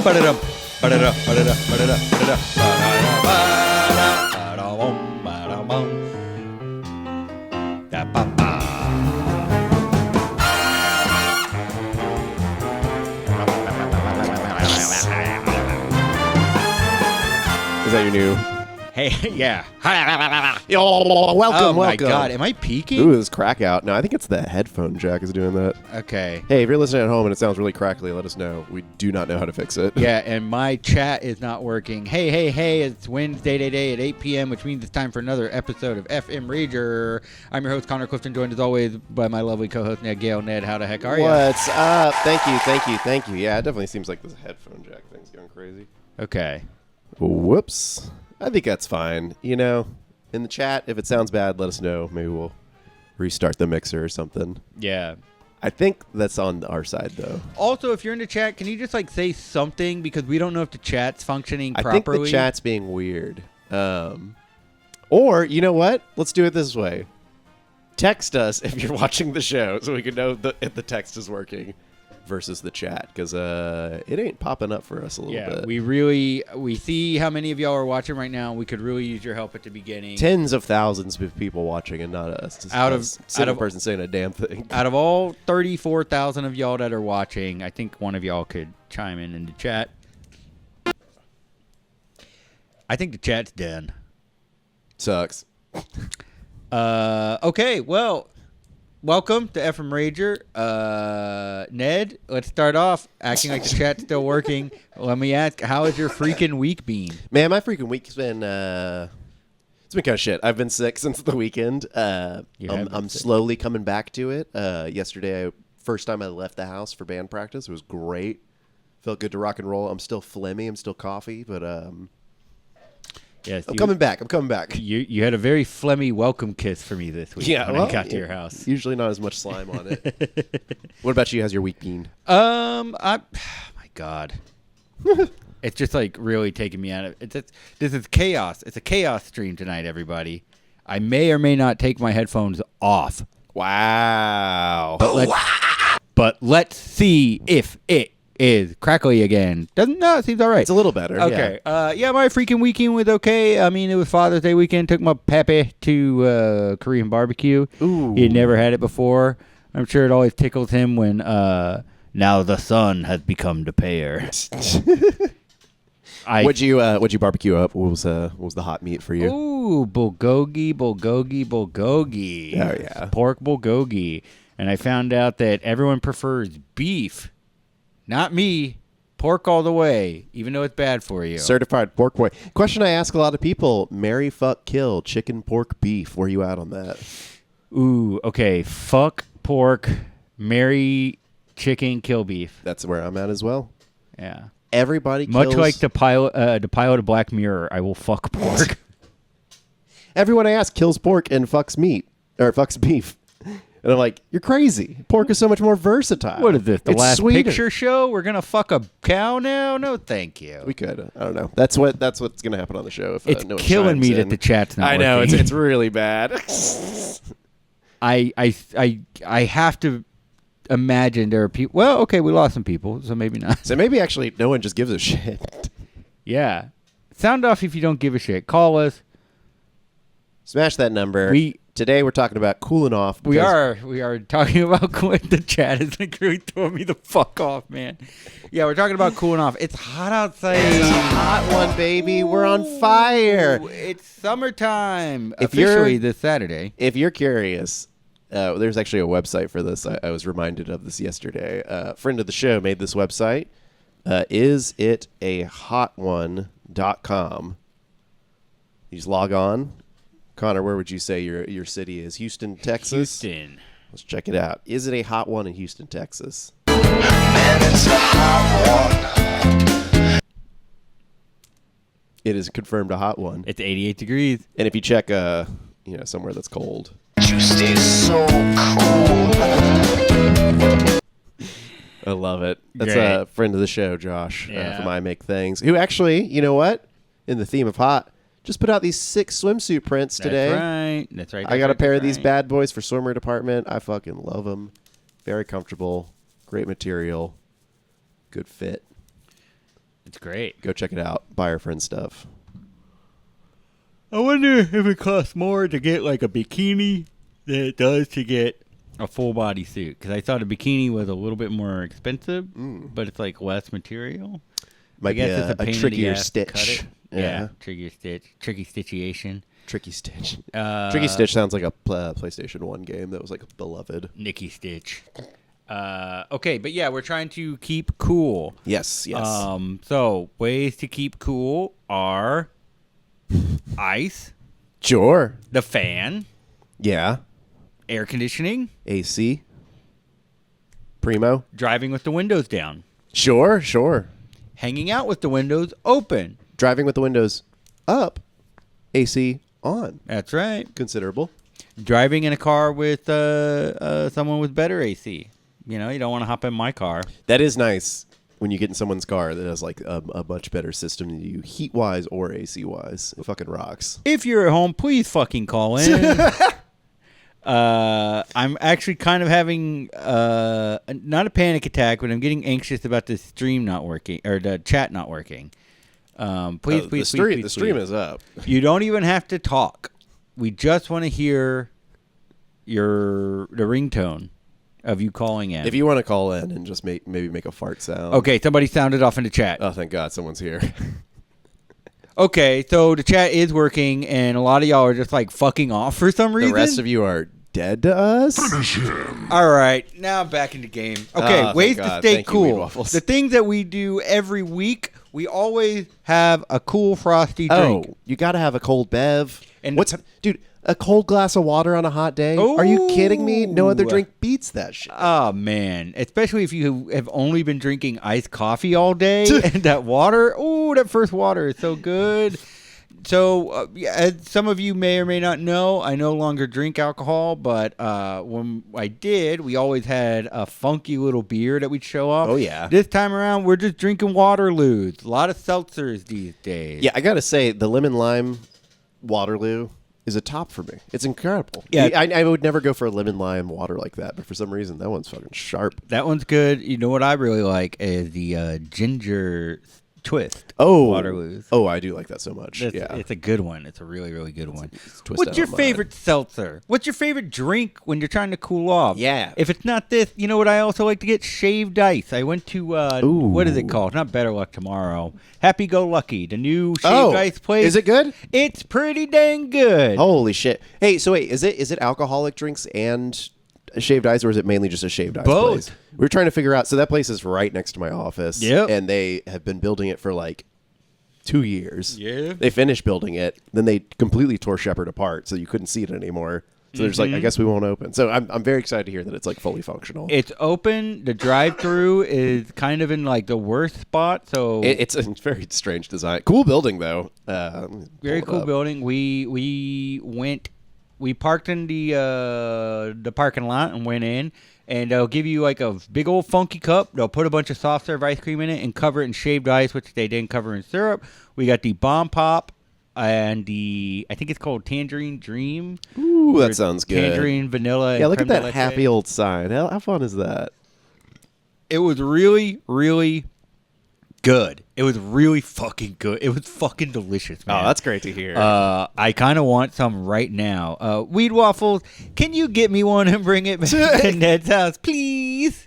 Ba-da-dum. Ba-da-dum. Ba-da-dum. Ba-da-dum. Ba-da-dum. Is that your new? Hey, yeah. Welcome, Oh my welcome. God, am I peeking? Ooh, this crack out. No, I think it's the headphone jack is doing that. Okay. Hey, if you're listening at home and it sounds really crackly, let us know. We do not know how to fix it. Yeah, and my chat is not working. Hey, it's Wednesday day at 8 p.m., which means it's time for another episode of FM Rager. I'm your host, Connor Clifton, joined as always by my lovely co-host, Ned Gale. Ned, how the heck are you? What's up? Thank you. Yeah, it definitely seems like this headphone jack thing's going crazy. Okay. Whoops. I think that's fine. You know, in the chat, if it sounds bad, let us know. Maybe we'll restart the mixer or something. Yeah. I think that's on our side, though. Also, if you're in the chat, can you just, say something? Because we don't know if the chat's functioning properly. I think the chat's being weird. Or, you know what? Let's do it this way. Text us if you're watching the show so we can know if the text is working versus the chat, because it ain't popping up for us a little bit. We see how many of y'all are watching right now. We could really use your help at the beginning. Tens of thousands of people watching and not us. Single person saying a damn thing. Out of all 34,000 of y'all that are watching, I think one of y'all could chime in the chat. I think the chat's done. Sucks. Okay, well, welcome to FM Rager. Ned, let's start off acting like the chat's still working. Let me ask, how has your freaking week been? Man, my freaking week's been it's been kind of shit. I've been sick since the weekend. I'm slowly coming back to it. Yesterday, first time I left the house for band practice. It was great. Felt good to rock and roll. I'm still phlegmy. I'm still coffee, but yes, I'm coming back. You had a very phlegmy welcome kiss for me this week when I got to your house. Usually not as much slime on it. What about you? How's your week been? My God. It's just really taking me out of it. This is chaos. It's a chaos stream tonight, everybody. I may or may not take my headphones off. Wow. But let's see if it is crackly again. It seems all right. It's a little better. Okay. Yeah. My freaking weekend was okay. I mean, it was Father's Day weekend. Took my pappy to Korean barbecue. Ooh. He had never had it before. I'm sure it always tickles him when now the son has become the payer. What'd you barbecue up? What was the hot meat for you? Ooh, bulgogi. Oh yeah, pork bulgogi. And I found out that everyone prefers beef. Not me. Pork all the way, even though it's bad for you. Certified pork boy. Question I ask a lot of people: marry, fuck, kill, chicken, pork, beef. Where you at on that? Ooh, okay. Fuck pork, marry chicken, kill beef. That's where I'm at as well. Yeah. Everybody kills. Much like the pilot of Black Mirror, I will fuck pork. Everyone I ask kills pork and fucks meat or fucks beef. And I'm like, you're crazy. Pork is so much more versatile. What is this? The it's last sweeter. picture show? We're gonna fuck a cow now? No, thank you. We could. I don't know. That's what's gonna happen on the show. If it's no one killing me in. that the chat's not. I know working. it's really bad. I have to imagine there are people. Well, okay, we lost some people, so maybe not. So maybe actually no one just gives a shit. Yeah, sound off if you don't give a shit. Call us. Smash that number. Today we're talking about cooling off. We are talking about cooling. The chat is really throwing me the fuck off, man. Yeah, we're talking about cooling off. It's hot outside. It's a hot one, baby. We're on fire. It's summertime. If officially this Saturday. If you're curious, there's actually a website for this. I was reminded of this yesterday. A friend of the show made this website. isitahotone.com. You just log on. Connor, where would you say your city is? Houston, Texas? Houston. Let's check it out. Is it a hot one in Houston, Texas? Man, it's a hot one. It is confirmed a hot one. It's 88 degrees. And if you check somewhere that's cold. You stay so cool. I love it. That's Great. a friend of the show, Josh, Yeah. from I Make Things, who actually, you know what? In the theme of hot, just put out these 6 swimsuit prints today. That's right. I got a pair of these bad boys for swimwear department. I fucking love them. Very comfortable. Great material. Good fit. It's great. Go check it out. Buy our friend stuff. I wonder if it costs more to get like a bikini than it does to get a full body suit. Because I thought a bikini was a little bit more expensive, but it's like less material. Might be it's a pain in the trickier ass to cut stitch. it. Yeah, trickier stitch. Tricky stitchiation. Tricky Stitch. Tricky Stitch sounds like a PlayStation 1 game that was like beloved. Nicky Stitch. Okay, but yeah, we're trying to keep cool. Yes. So ways to keep cool are ice, Sure. the fan, Yeah. air conditioning, AC. Primo. driving with the windows down, Sure. hanging out with the windows open. Driving with the windows up. AC on. That's right. Considerable. Driving in a car with someone with better AC. You know, you don't want to hop in my car. That is nice when you get in someone's car that has like a much better system than you, heat wise or AC wise. It fucking rocks. If you're at home, please fucking call in. I'm actually kind of having not a panic attack, but I'm getting anxious about the stream not working or the chat not working. Please. The stream is up. You don't even have to talk. We just want to hear the ringtone of you calling in. If you want to call in and just maybe make a fart sound. Okay, somebody sounded off in the chat. Oh, thank God someone's here. Okay, so the chat is working, and a lot of y'all are just like fucking off for some reason. The rest of you are dead to us. All right, now I'm back in the game. Okay, Oh, ways thank to God. stay Thank you, Weed cool. Waffles. The things that we do every week, we always have a cool frosty drink. Oh, you got to have a cold bev. And- Dude, a cold glass of water on a hot day? Are you kidding me? No other Ooh. drink beats that shit. Oh, man. Especially if you have only been drinking iced coffee all day and that water. Oh, that first water is so good. So, as some of you may or may not know, I no longer drink alcohol, but when I did, we always had a funky little beer that we'd show off. Oh, yeah. This time around, we're just drinking Waterloos. A lot of seltzers these days. Yeah, I got to say, the lemon lime Waterloo is a top for me. It's incredible. Yeah. I would never go for a lemon lime water like that, but for some reason, that one's fucking sharp. That one's good. You know what I really like is the ginger twist. Oh, Waterloos. Oh, I do like that so much. Yeah. It's a good one. It's a really, really good one. twist What's out your of mine. favorite seltzer? What's your favorite drink when you're trying to cool off? Yeah. If it's not this, you know what I also like to get? Shaved ice. I went to, what is it called? Not Better Luck Tomorrow. Happy Go Lucky, the new shaved ice place. Is it good? It's pretty dang good. Holy shit. Hey, so wait, is it alcoholic drinks and shaved ice, or is it mainly just a shaved ice Both. place? We were trying to figure out. So that place is right next to my office. Yep. And they have been building it for like 2 years. Yeah. They finished building it, then they completely tore Shepherd apart, so you couldn't see it anymore. So there's like, I guess we won't open. So I'm very excited to hear that it's like fully functional. It's open. The drive-through is kind of in like the worst spot. So It's a very strange design. Cool building though. very cool building. We parked in the parking lot and went in, and they'll give you like a big old funky cup. They'll put a bunch of soft serve ice cream in it and cover it in shaved ice, which they didn't cover in syrup. We got the Bomb Pop and I think it's called Tangerine Dream. Ooh, that sounds good. Tangerine vanilla. Yeah, and look at creme that de happy leche. old sign. How fun is that? It was really, really good. It was really fucking good. It was fucking delicious, man. Oh, that's great to hear. I kind of want some right now. Weed Waffles, can you get me one and bring it back to Ned's house, please?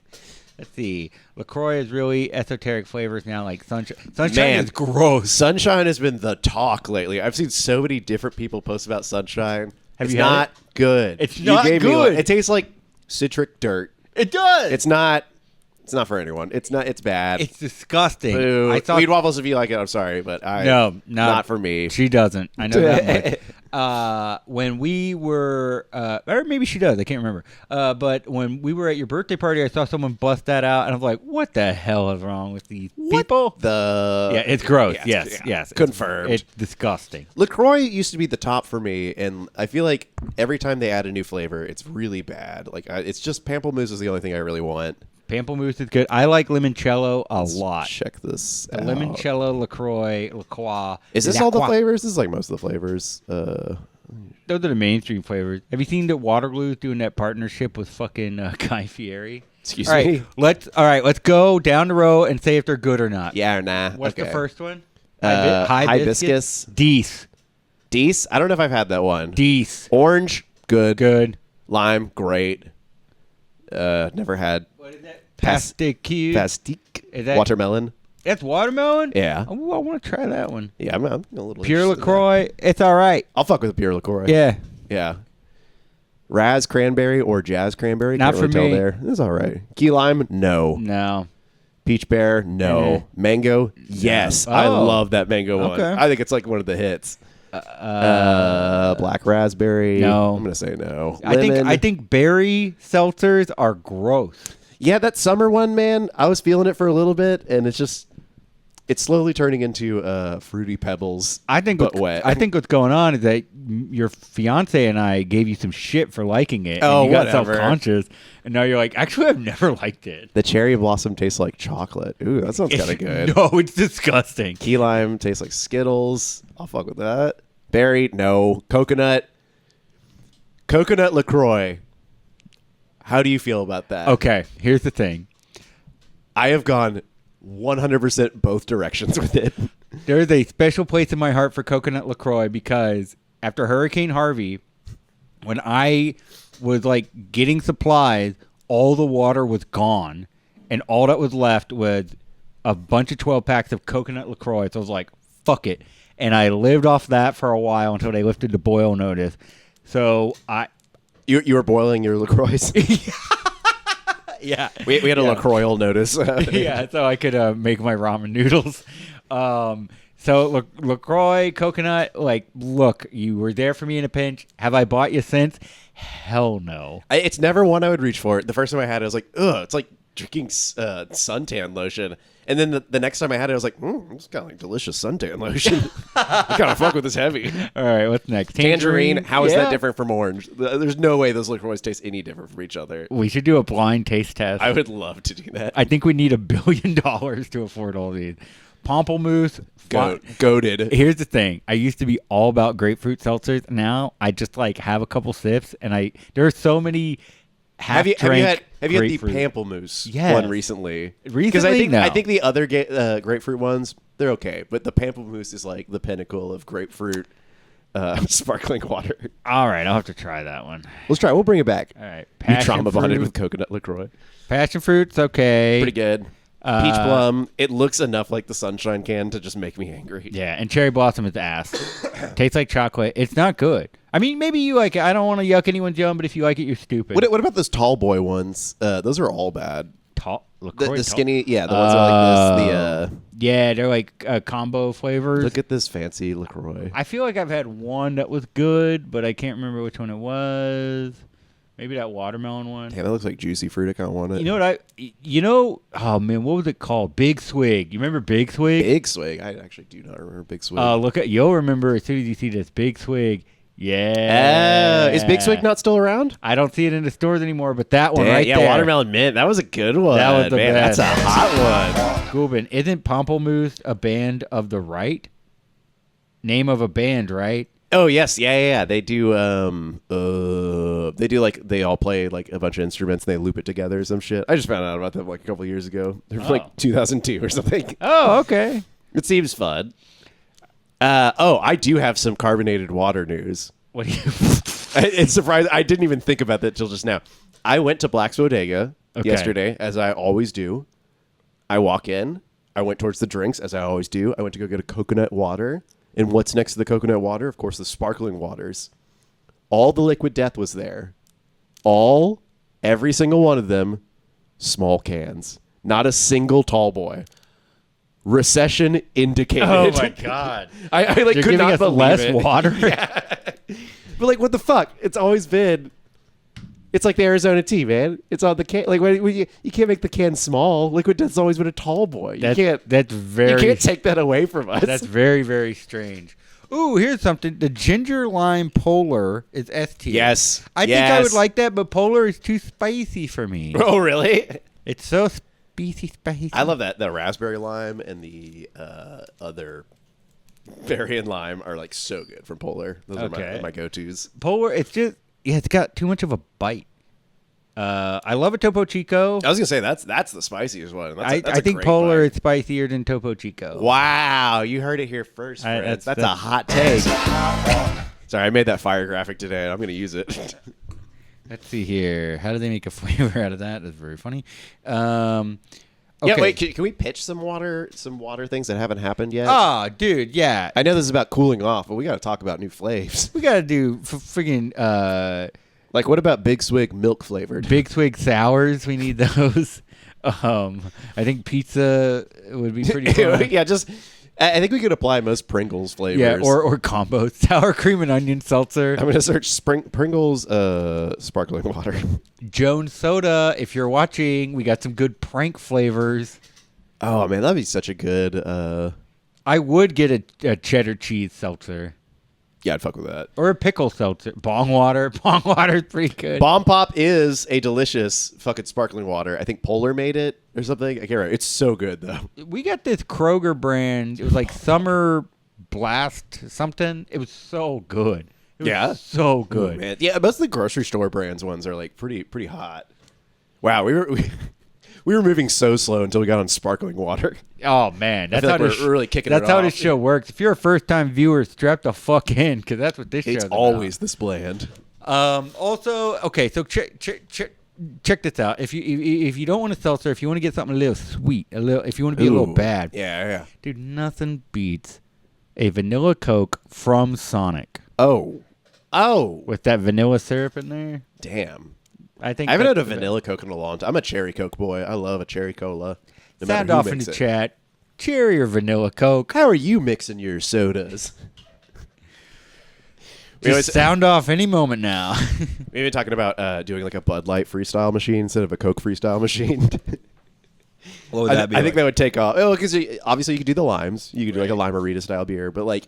Let's see. LaCroix is really esoteric flavors now, like Sunshine. Sunshine Man. is gross. Sunshine has been the talk lately. I've seen so many different people post about Sunshine. Have it's you had not good. It's You not gave me one. good. It tastes like citric dirt. It does. It's not for anyone. It's bad. It's disgusting. Boo. I thought Weed Waffles, if you like it, I'm sorry, but not for me. She doesn't. I know that much. When we were, or maybe she does. I can't remember. But when we were at your birthday party, I saw someone bust that out, and I was like, "What the hell is wrong with these people?" Yeah, it's gross. yeah, Yes. Confirmed. It's disgusting. LaCroix used to be the top for me, and I feel like every time they add a new flavor, it's really bad. Like it's just Pamplemousse is the only thing I really want. Pamplemousse is good. I like limoncello a lot. Check this The out. limoncello, LaCroix. Is this all the flavors? This is like most of the flavors. Those are the mainstream flavors. Have you seen that Waterloo's doing that partnership with fucking Guy Fieri? Excuse All right, me. let's go down the row and say if they're good or not. Yeah or nah? What's okay. the first one? Hibiscus. Deece. Deece? I don't know if I've had that one. Deece. Orange, good. Good. Lime, great. Never had. What is that? Pastique. Is that Watermelon. That's watermelon? Yeah. Oh, I want to try that one. Yeah, I'm a little Pure interested in LaCroix, it's all right. that. I'll fuck with a pure LaCroix. Yeah. Yeah. Raz cranberry or jazz cranberry? Not Can't for really me. tell there. It's all right. Key lime? No. No. Peach bear? No. Mango? Yes. I Oh. love that mango one. Okay. I think it's like one of the hits. Black raspberry? No. I'm going to say no. I think berry seltzers are gross. Yeah, that summer one, man, I was feeling it for a little bit, and it's slowly turning into fruity pebbles. But wet. I think what's going on is that your fiance and I gave you some shit for liking it. Oh, and you got whatever. self-conscious, and now you're like, actually, I've never liked it. The cherry blossom tastes like chocolate. Ooh, that sounds kind of good. No, it's disgusting. Key lime tastes like Skittles. I'll fuck with that. Berry, no. Coconut LaCroix. How do you feel about that? Okay, here's the thing. I have gone 100% both directions with it. There's a special place in my heart for coconut LaCroix because after Hurricane Harvey, when I was like getting supplies, all the water was gone, and all that was left was a bunch of 12 packs of coconut LaCroix. So I was like, fuck it. And I lived off that for a while until they lifted the boil notice. So You were boiling your LaCroix. yeah. We had a LaCroix notice. Yeah, so I could make my ramen noodles. So LaCroix, coconut, like, look, you were there for me in a pinch. Have I bought you since? Hell no. It's never one I would reach for. The first time I had it, I was like, ugh, it's like drinking suntan lotion. And then the next time I had it, I was like, it's kind of like delicious suntan lotion. I kind of fuck with this heavy. All right, what's next? Tangerine. How is Yeah. that different from orange? There's no way those LaCroix taste any different from each other. We should do a blind taste test. I would love to do that. I think we need $1 billion to afford all these. Pamplemousse. Goated. Here's the thing. I used to be all about grapefruit seltzers. Now I just like have a couple sips, and there are so many Have you had the grapefruit. pamplemousse Yes. one recently? Recently, no. I think the other grapefruit ones, they're okay, but the pamplemousse is like the pinnacle of grapefruit sparkling water. All right, I'll have to try that one. Let's try. We'll bring it back. All right, You passion trauma bonded fruit. with coconut LaCroix. Passion fruit's okay. Pretty good. Peach plum. It looks enough like the sunshine can to just make me angry. Yeah, and cherry blossom is ass. Tastes like chocolate. It's not good. I mean, maybe you like it. I don't want to yuck anyone's yum, but if you like it, you're stupid. What about those tall boy ones? Those are all bad. Tall, The LaCroix tall- skinny, yeah, the ones that are like this. Yeah, they're like combo flavors. Look at this fancy LaCroix. I feel like I've had one that was good, but I can't remember which one it was. Maybe that watermelon one. Damn, that looks like juicy fruit. I kind of want it. You know what oh man, what was it called? Big Swig. You remember Big Swig? Big Swig. I actually do not remember Big Swig. You'll remember as soon as you see this Big Swig. Yeah. Is Big Swig not still around? I don't see it in the stores anymore, but that one right yeah, there. watermelon mint. That was a good one. That was the Man, best. That's a hot one. Gubin, isn't Pamplemousse a band of the right? Name of a band, right? Oh yes, yeah. They do. They do like they all play like a bunch of instruments and they loop it together or some shit. I just found out about them like a couple years ago. They're from like 2002 or something. Oh, okay. It seems fun. I do have some carbonated water news. What do you? It's surprising. I didn't even think about that till just now. I went to Black's Bodega yesterday, as I always do. I walk in. I went towards the drinks, as I always do. I went to go get a coconut water. And what's next to the coconut water? Of course, the sparkling waters. All the Liquid Death was there. Every single one of them, small cans. Not a single tall boy. Recession indicated. Oh my god! I like They're could giving not us believe less it. water. But like, what the fuck? It's always been. It's like the Arizona tea, man. It's on the can. Like, when you can't make the can small. Liquid Death's always been a tall boy. You can't. That's You very. can't take that away from us. That's very, very strange. Ooh, here's something. The ginger lime polar is S tier. Yes. I think I would like that, but polar is too spicy for me. Oh, really? It's so spicy. I love that. The raspberry lime and the other berry and lime are like so good from Polar. Those are my go-tos. Polar. It's just it's got too much of a bite. I love a Topo Chico. I was gonna say that's the spiciest one. That's I think great Polar bite. is spicier than Topo Chico. Wow, you heard it here first, friends. That's a hot take. Sorry, I made that fire graphic today. I'm gonna use it. Let's see here. How do they make a flavor out of that? That's very funny. Okay. Yeah, wait. Can we pitch some water things that haven't happened yet? Oh, dude, yeah. I know this is about cooling off, but we got to talk about new flavors. We gotta do friggin' Like, what about Big Swig milk flavored? Big Swig sours. We need those. I think pizza would be pretty fun. Yeah, I think we could apply most Pringles flavors. Yeah, or combo sour cream and onion seltzer. I'm gonna search Pringles sparkling water. Jones soda. If you're watching, we got some good prank flavors. Oh man, that'd be such a good. I would get a cheddar cheese seltzer. Yeah, I'd fuck with that. Or a pickle seltzer. Bong water. Bong water is pretty good. Bomb Pop is a delicious fucking sparkling water. I think Polar made it or something. I can't remember. It's so good though. We got this Kroger brand. It was like Summer Blast something. It was so good. It was so good. Ooh, man. Yeah, most of the grocery store brands ones are like pretty hot. Wow, we were moving so slow until we got on sparkling water. Oh man, that's I how feel like we're really kicking it off. That's how this show works. If you're a first-time viewer, strap the fuck in because that's what this It's show's always this bland. Also, okay, so check this out. If you don't want a seltzer, if you want to get something a little sweet, if you want to be a little bad, Yeah. dude, nothing beats a vanilla Coke from Sonic. Oh, With that vanilla syrup in there. damn. I think I haven't had a that's the vanilla Coke in a long time. I'm a cherry Coke boy. I love a cherry cola. No Sound matter who off in makes the it. chat. Cherry or vanilla Coke? How are you mixing your sodas? Just sound off any moment now. We've been talking about doing like a Bud Light freestyle machine instead of a Coke freestyle machine. What would I think that would take off. Oh, because obviously you could do the limes. You could do like a Limerita style beer, but like,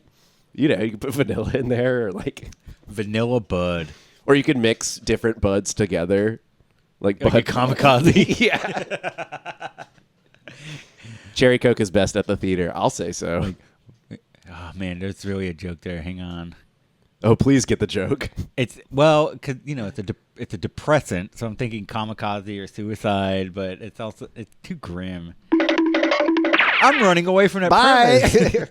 you could put vanilla in there, or like Vanilla Bud. or you could mix different buds together, like Like a kamikaze. Yeah. Cherry Coke is best at the theater. I'll say so. Oh man, there's really a joke there. Hang on. Oh, please get the joke. It's because it's a depressant, so I'm thinking kamikaze or suicide, but it's too grim. I'm running away from that premise.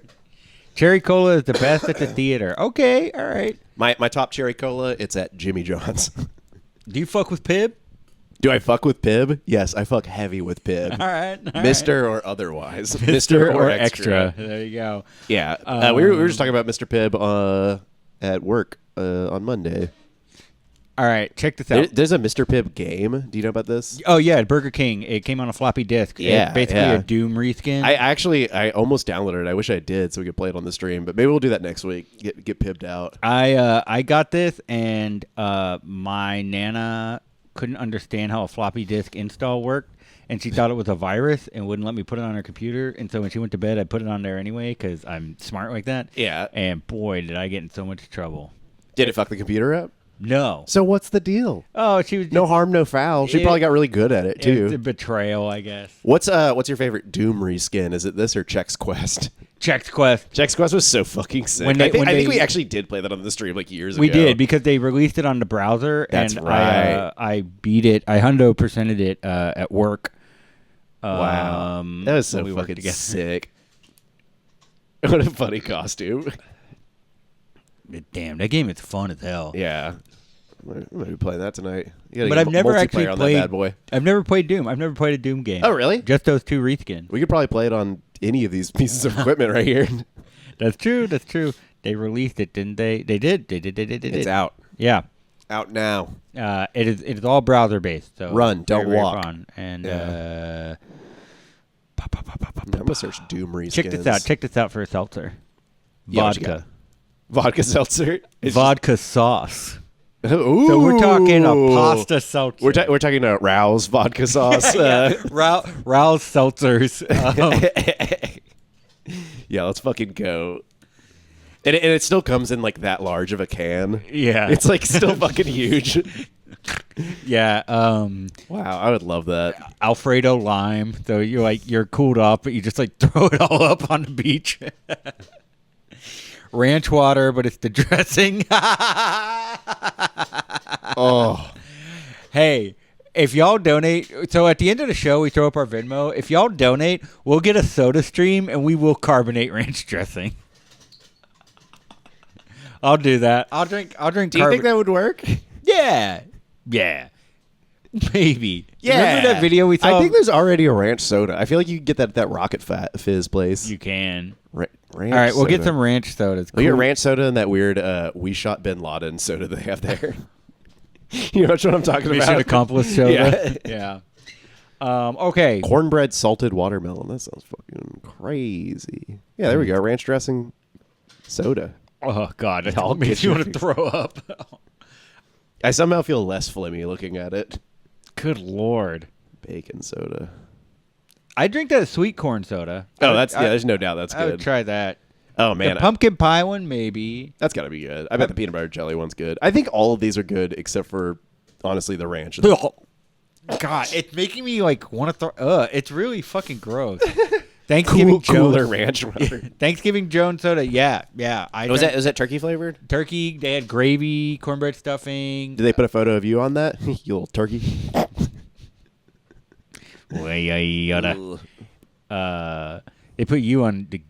Cherry Cola is the best at the theater. Okay, all right. My top cherry cola, it's at Jimmy John's. Do you fuck with Pib? Do I fuck with Pib? Yes, I fuck heavy with Pib. All right, Mr. or otherwise. Mr. or extra. There you go. Yeah. We were just talking about Mr. Pibb at work on Monday. All right, check this out. There's a Mr. Pibb game. Do you know about this? Oh yeah, Burger King. It came on a floppy disk. Yeah, It's basically yeah. a Doom reskin. I almost downloaded it. I wish I did so we could play it on the stream, but maybe we'll do that next week. Get pibbed out. I got this, and my Nana couldn't understand how a floppy disk install worked, and she thought it was a virus and wouldn't let me put it on her computer. And so when she went to bed, I put it on there anyway because I'm smart like that. Yeah. And boy, did I get in so much trouble. Did it fuck the computer up? No. So what's the deal? Oh, she was just, No harm, no foul. She probably got really good at it It's too. a betrayal, I guess. What's your favorite Doom reskin? Is it this or Chex Quest? Chex Quest. Chex Quest was so fucking sick. When they- I think when they- we actually did play that on the stream like years ago. We did because they released it on the browser. That's and right. I beat it. I 100%ed it at work. Wow. That was so when we worked fucking together. sick. What a funny costume. Damn, that game is fun as hell. Yeah. I'm going to be playing that tonight. You gotta But get I've never actually multiplayer on played. that bad boy. I've never played Doom. I've never played a Doom game. Oh, really? Just those two reskins. We could probably play it on any of these pieces of equipment right here. That's true. That's true. They released it, didn't they? They did. They did. It's out. Yeah. Out now. It is all browser based. So Run, don't very, very walk. fun. And Yeah. I'm going to search Doom reskins. check this out for a seltzer. Yeah, what you Vodka. Vodka seltzer? It's Vodka sauce. just- Ooh. So we're talking a pasta seltzer. We're talking about Rouse vodka sauce. Rouse seltzers. Yeah, let's fucking go. And it still comes in like that large of a can. Yeah. It's like still fucking huge. Yeah. Wow, I would love that. Alfredo lime. So you're cooled off, but you just like throw it all up on the beach. Ranch water, but it's the dressing. Oh, Hey, If y'all donate, so at the end of the show, we throw up our Venmo. If y'all donate, we'll get a soda stream and we will carbonate ranch dressing. I'll do that. I'll drink. Do you think that would work? Yeah. Maybe. Yeah. Remember that video we saw? I think there's already a ranch soda. I feel like you can get that at that Rocket Fizz place. You can. Ranch All right, we'll get soda. some ranch sodas. We'll get ranch soda and that weird "We Shot Bin Laden" soda they have there. You know what I'm talking Mission about? accomplished soda. Yeah. Okay. Cornbread salted watermelon. That sounds fucking crazy. Yeah, there we go. Ranch dressing soda. Oh God, that I'll makes get you you- want to throw up. I somehow feel less flimmy looking at it. Good Lord. Bacon soda. I drink that sweet corn soda. Oh, there's no doubt that's I would good. try that. Oh man, The pumpkin pie one, maybe. that's got to be good. I bet the peanut butter jelly one's good. I think all of these are good except for honestly the ranch. God, it's making me like want to throw. It's really fucking gross. Thanksgiving Cooler Jones. ranch. Thanksgiving Jones soda. Yeah. Was that turkey flavored? turkey? They had gravy, cornbread stuffing. Did they put a photo of you on that? You little turkey. They put you on the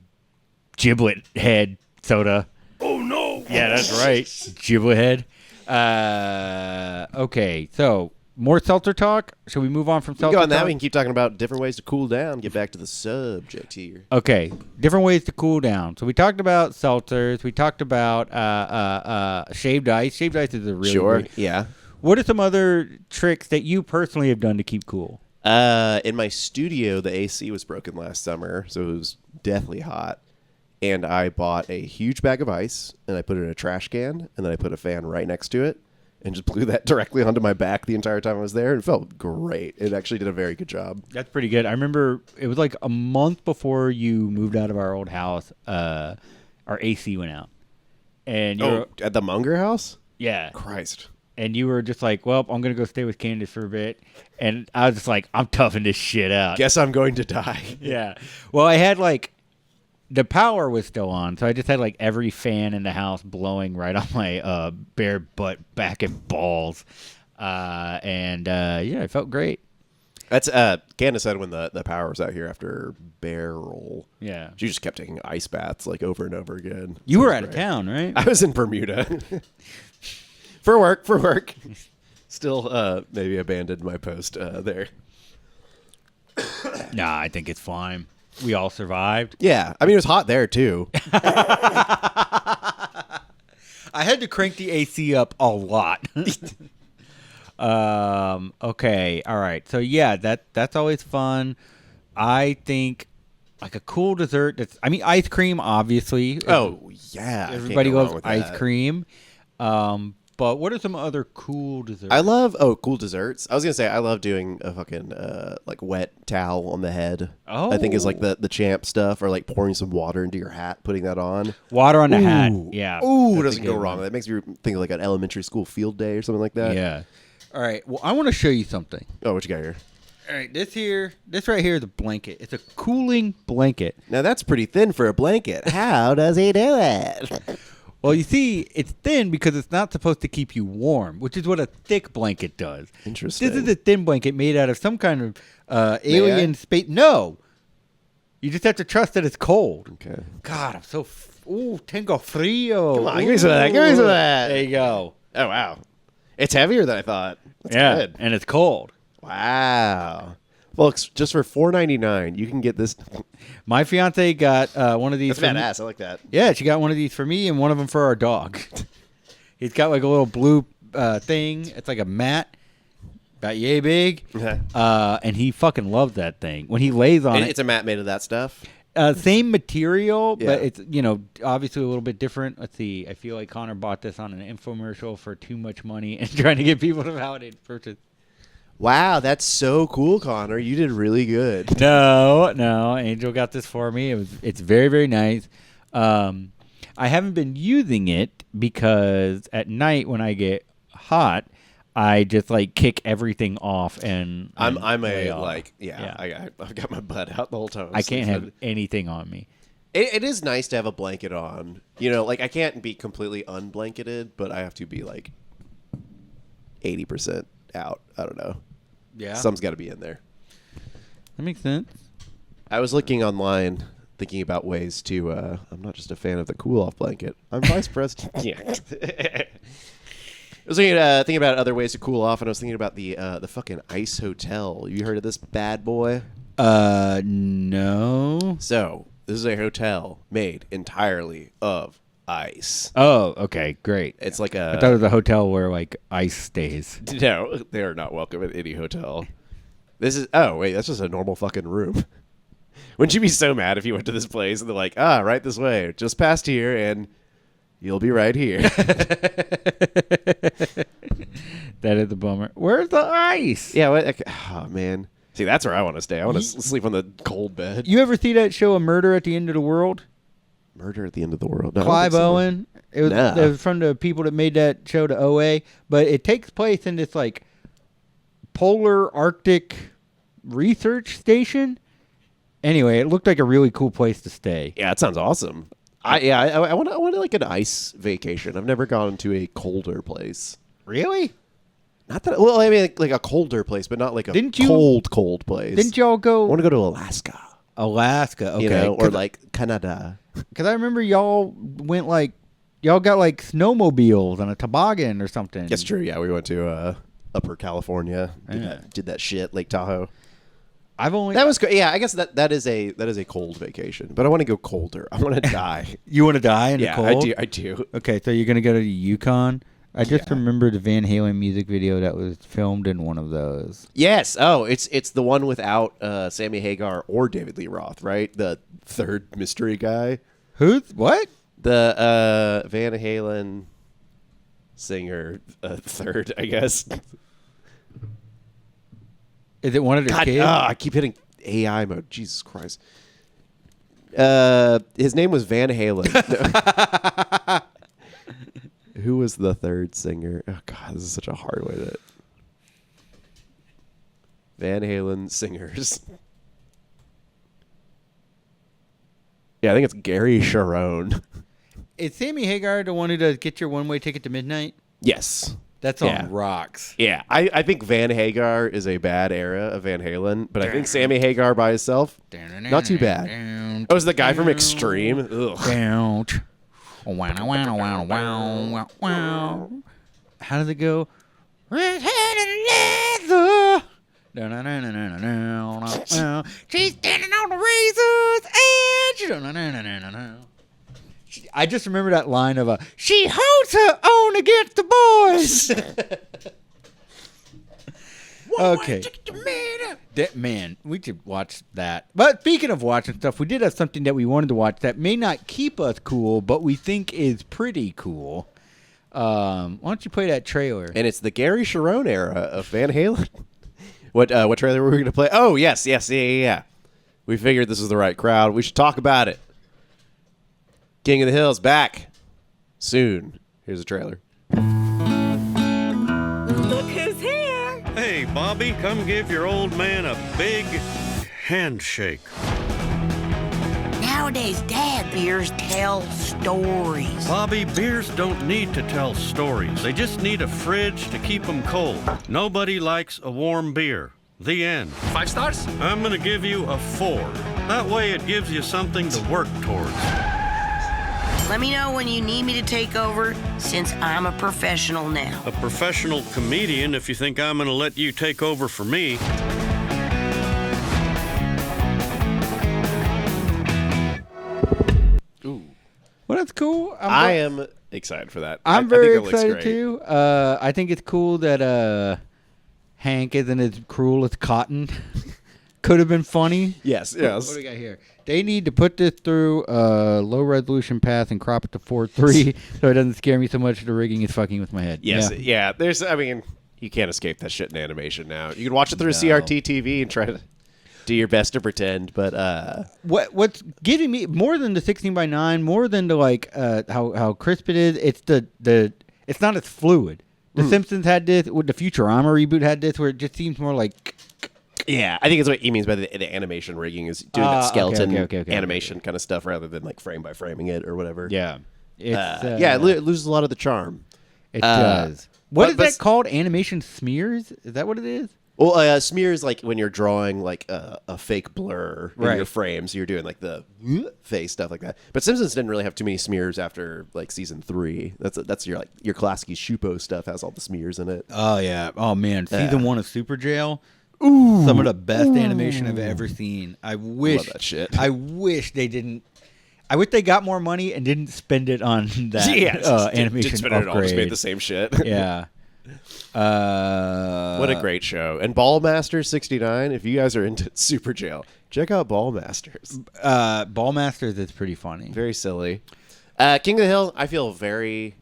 giblet head soda. Oh no! Yeah, that's right, giblet head. Okay, so more seltzer talk. Should we move on from seltzer Go on that. talk? We can keep talking about different ways to cool down. Get back to the subject here. Okay, different ways to cool down. So we talked about seltzers. We talked about shaved ice. Shaved ice is a really Sure. big- Yeah. What are some other tricks that you personally have done to keep cool? In my studio, the AC was broken last summer, so it was deathly hot. And I bought a huge bag of ice, and I put it in a trash can, and then I put a fan right next to it, and just blew that directly onto my back the entire time I was there. It felt great. It actually did a very good job. That's pretty good. I remember it was like a month before you moved out of our old house. Our AC went out, and you were, At the Munger house? yeah, Christ. and you were just like, "Well, I'm gonna go stay with Candace for a bit," and I was just like, "I'm toughing this shit out." Guess I'm going to die. Yeah. Well, I had like the power was still on, so I just had like every fan in the house blowing right on my bare butt, back, and balls, and yeah, it felt great. That's Candace said when the power was out here after Barrel. Yeah. She just kept taking ice baths like over and over again. You So were it was out of great. town, right? I was in Bermuda. For work. Still maybe abandoned my post there. Nah, I think it's fine. We all survived. Yeah. I mean, it was hot there, too. I had to crank the AC up a lot. Okay. All right. So yeah, that's always fun. I think like a cool dessert ice cream, obviously. Oh, yeah. Everybody Can't go wrong loves with ice that. cream. But what are some other cool desserts? I love, cool desserts. I was going to say, I love doing a fucking, like, wet towel on the head. I think is like the champ stuff, or like pouring some water into your hat, putting that on. Water on the hat. Ooh. Yeah. Ooh, that's a doesn't good go one. wrong. That makes me think of like an elementary school field day or something like that. Yeah. All right. Well, I want to show you something. Oh, what you got here? All right. This right here is a blanket. It's a cooling blanket. Now that's pretty thin for a blanket. How does he do it? Well, you see, it's thin because it's not supposed to keep you warm, which is what a thick blanket does. Interesting. This is a thin blanket made out of some kind of alien space. No. You just have to trust that it's cold. Okay. God, I'm so... tengo frío. Come on, give me some of that. Give me some of that. There you go. Oh wow, it's heavier than I thought. That's yeah, good. and it's cold. Wow, folks, just for $4.99, you can get this. My fiance got one of these. That's for me. badass. I like that. Yeah, she got one of these for me and one of them for our dog. He's got like a little blue thing. It's like a mat, about yay big. And he fucking loves that thing. When he lays on It's a mat made of that stuff. same material, Yeah. but it's, obviously a little bit different. Let's see. I feel like Connor bought this on an infomercial for too much money and trying to get people to validate purchase. Wow, that's so cool, Connor. You did really good. No, Angel got this for me. It's very, very nice. I haven't been using it because at night when I get hot, I just like kick everything off and I'm lay a off. like yeah. I've got my butt out the whole time. I can't have anything on me. It is nice to have a blanket on. Like I can't be completely unblanketed, but I have to be like 80% out. I don't know. Yeah. Some's got to be in there. That makes sense. I was looking online, thinking about ways to. I'm not just a fan of the cool off blanket. I'm vice president. Yeah. I was thinking about other ways to cool off, and I was thinking about the fucking ice hotel. You heard of this bad boy? No. So this is a hotel made entirely of ice. Oh, okay, great. It's like I thought it was a hotel where like ice stays. No, they are not welcome at any hotel. This is. Oh wait, that's just a normal fucking room. Wouldn't you be so mad if you went to this place and they're like, right this way, just past here, and you'll be right here. That is the bummer. Where's the ice? Yeah. Oh man. See, that's where I want to stay. I want to sleep on the cold bed. You ever see that show, A Murder at the End of the World? Murder at the End of the World. No, Clive Owen. It was, Nah. it was from the people that made that show to OA, but it takes place in this like polar Arctic research station. Anyway, it looked like a really cool place to stay. Yeah, it sounds awesome. I want like an ice vacation. I've never gone to a colder place. Really? Not that. Well, I mean, like a colder place, but not like a cold place. Didn't y'all go? I want to go to Alaska. Alaska, okay. You know, or like Canada. Because I remember y'all went like, y'all got like snowmobiles on a toboggan or something. That's true. Yeah, we went to Upper California. Did that shit, Lake Tahoe. That was good. Yeah, I guess that is a cold vacation, but I want to go colder. I want to die. You want to die in the cold? I do. Okay, so you're gonna go to the Yukon. I just remember the Van Halen music video that was filmed in one of those. Yes. Oh, it's the one without Sammy Hagar or David Lee Roth, right? The third mystery guy. Who's what? The Van Halen singer, third, I guess. Is it one of their kids? I keep hitting AI mode. Jesus Christ. His name was Van Halen. Who was the third singer? Oh God, this is such a hard way to. Van Halen singers. Yeah, I think it's Gary Sharon. Is Sammy Hagar the one who does Get Your One-Way Ticket to Midnight? Yes. That song rocks. Yeah, I think Van Hagar is a bad era of Van Halen, but I think Sammy Hagar by himself, not too bad. Oh, is the guy from Extreme? Ugh. How does it go? Red-headed leather. She's standing on the razor's edge. I just remember that line of she holds her own against the boys. Okay. Man, we should watch that. But speaking of watching stuff, we did have something that we wanted to watch that may not keep us cool, but we think is pretty cool. Why don't you play that trailer? And it's the Gary Sharon era of Van Halen. What trailer were we going to play? Oh, yes. Yeah. We figured this was the right crowd. We should talk about it. King of the Hill's back soon. Here's a trailer. Look who's here. Hey, Bobby, come give your old man a big handshake. Nowadays, dad beers tell stories. Bobby, beers don't need to tell stories. They just need a fridge to keep them cold. Nobody likes a warm beer. The end. 5 stars? I'm going to give you a 4. That way it gives you something to work towards. Let me know when you need me to take over, since I'm a professional now. A professional comedian if you think I'm going to let you take over for me. Ooh. Well, that's cool. I am excited for that. I'm I very think it looks excited great. too. I think it's cool that Hank isn't as cruel as Cotton. Could have been funny. Yes. What do we got here? They need to put this through a low-resolution path and crop it to 4:3 so it doesn't scare me so much the rigging is fucking with my head. Yes. Yeah. You can't escape that shit in animation now. You can watch it through CRT TV and try to do your best to pretend, but what's getting me more than the 16:9, more than the how crisp it is, it's the it's not as fluid. The Simpsons had this, with the Futurama reboot had this, where it just seems more like. Yeah, I think it's what he means by the animation rigging is doing that skeleton okay, animation kind of stuff rather than like frame by framing it or whatever. Yeah. It loses a lot of the charm. It does. What is that called? Animation smears? Is that what it is? Well, smear is like when you're drawing like a fake blur in Right. your frame, so you're doing like the face stuff like that. But Simpsons didn't really have too many smears after like season 3. That's your your classic Shupo stuff has all the smears in it. Oh yeah. Oh man, season 1 of Super Jail. Ooh, some of the best animation I've ever seen. I wish Love that shit. I wish they didn't. I wish they got more money and didn't spend it on that animation Didn't spend it all, just made upgrade. the same shit. Yeah. What a great show. And Ballmasters 69, if you guys are into Super Jail, check out Ballmasters. Ballmasters is pretty funny. Very silly. King of the Hill, I feel very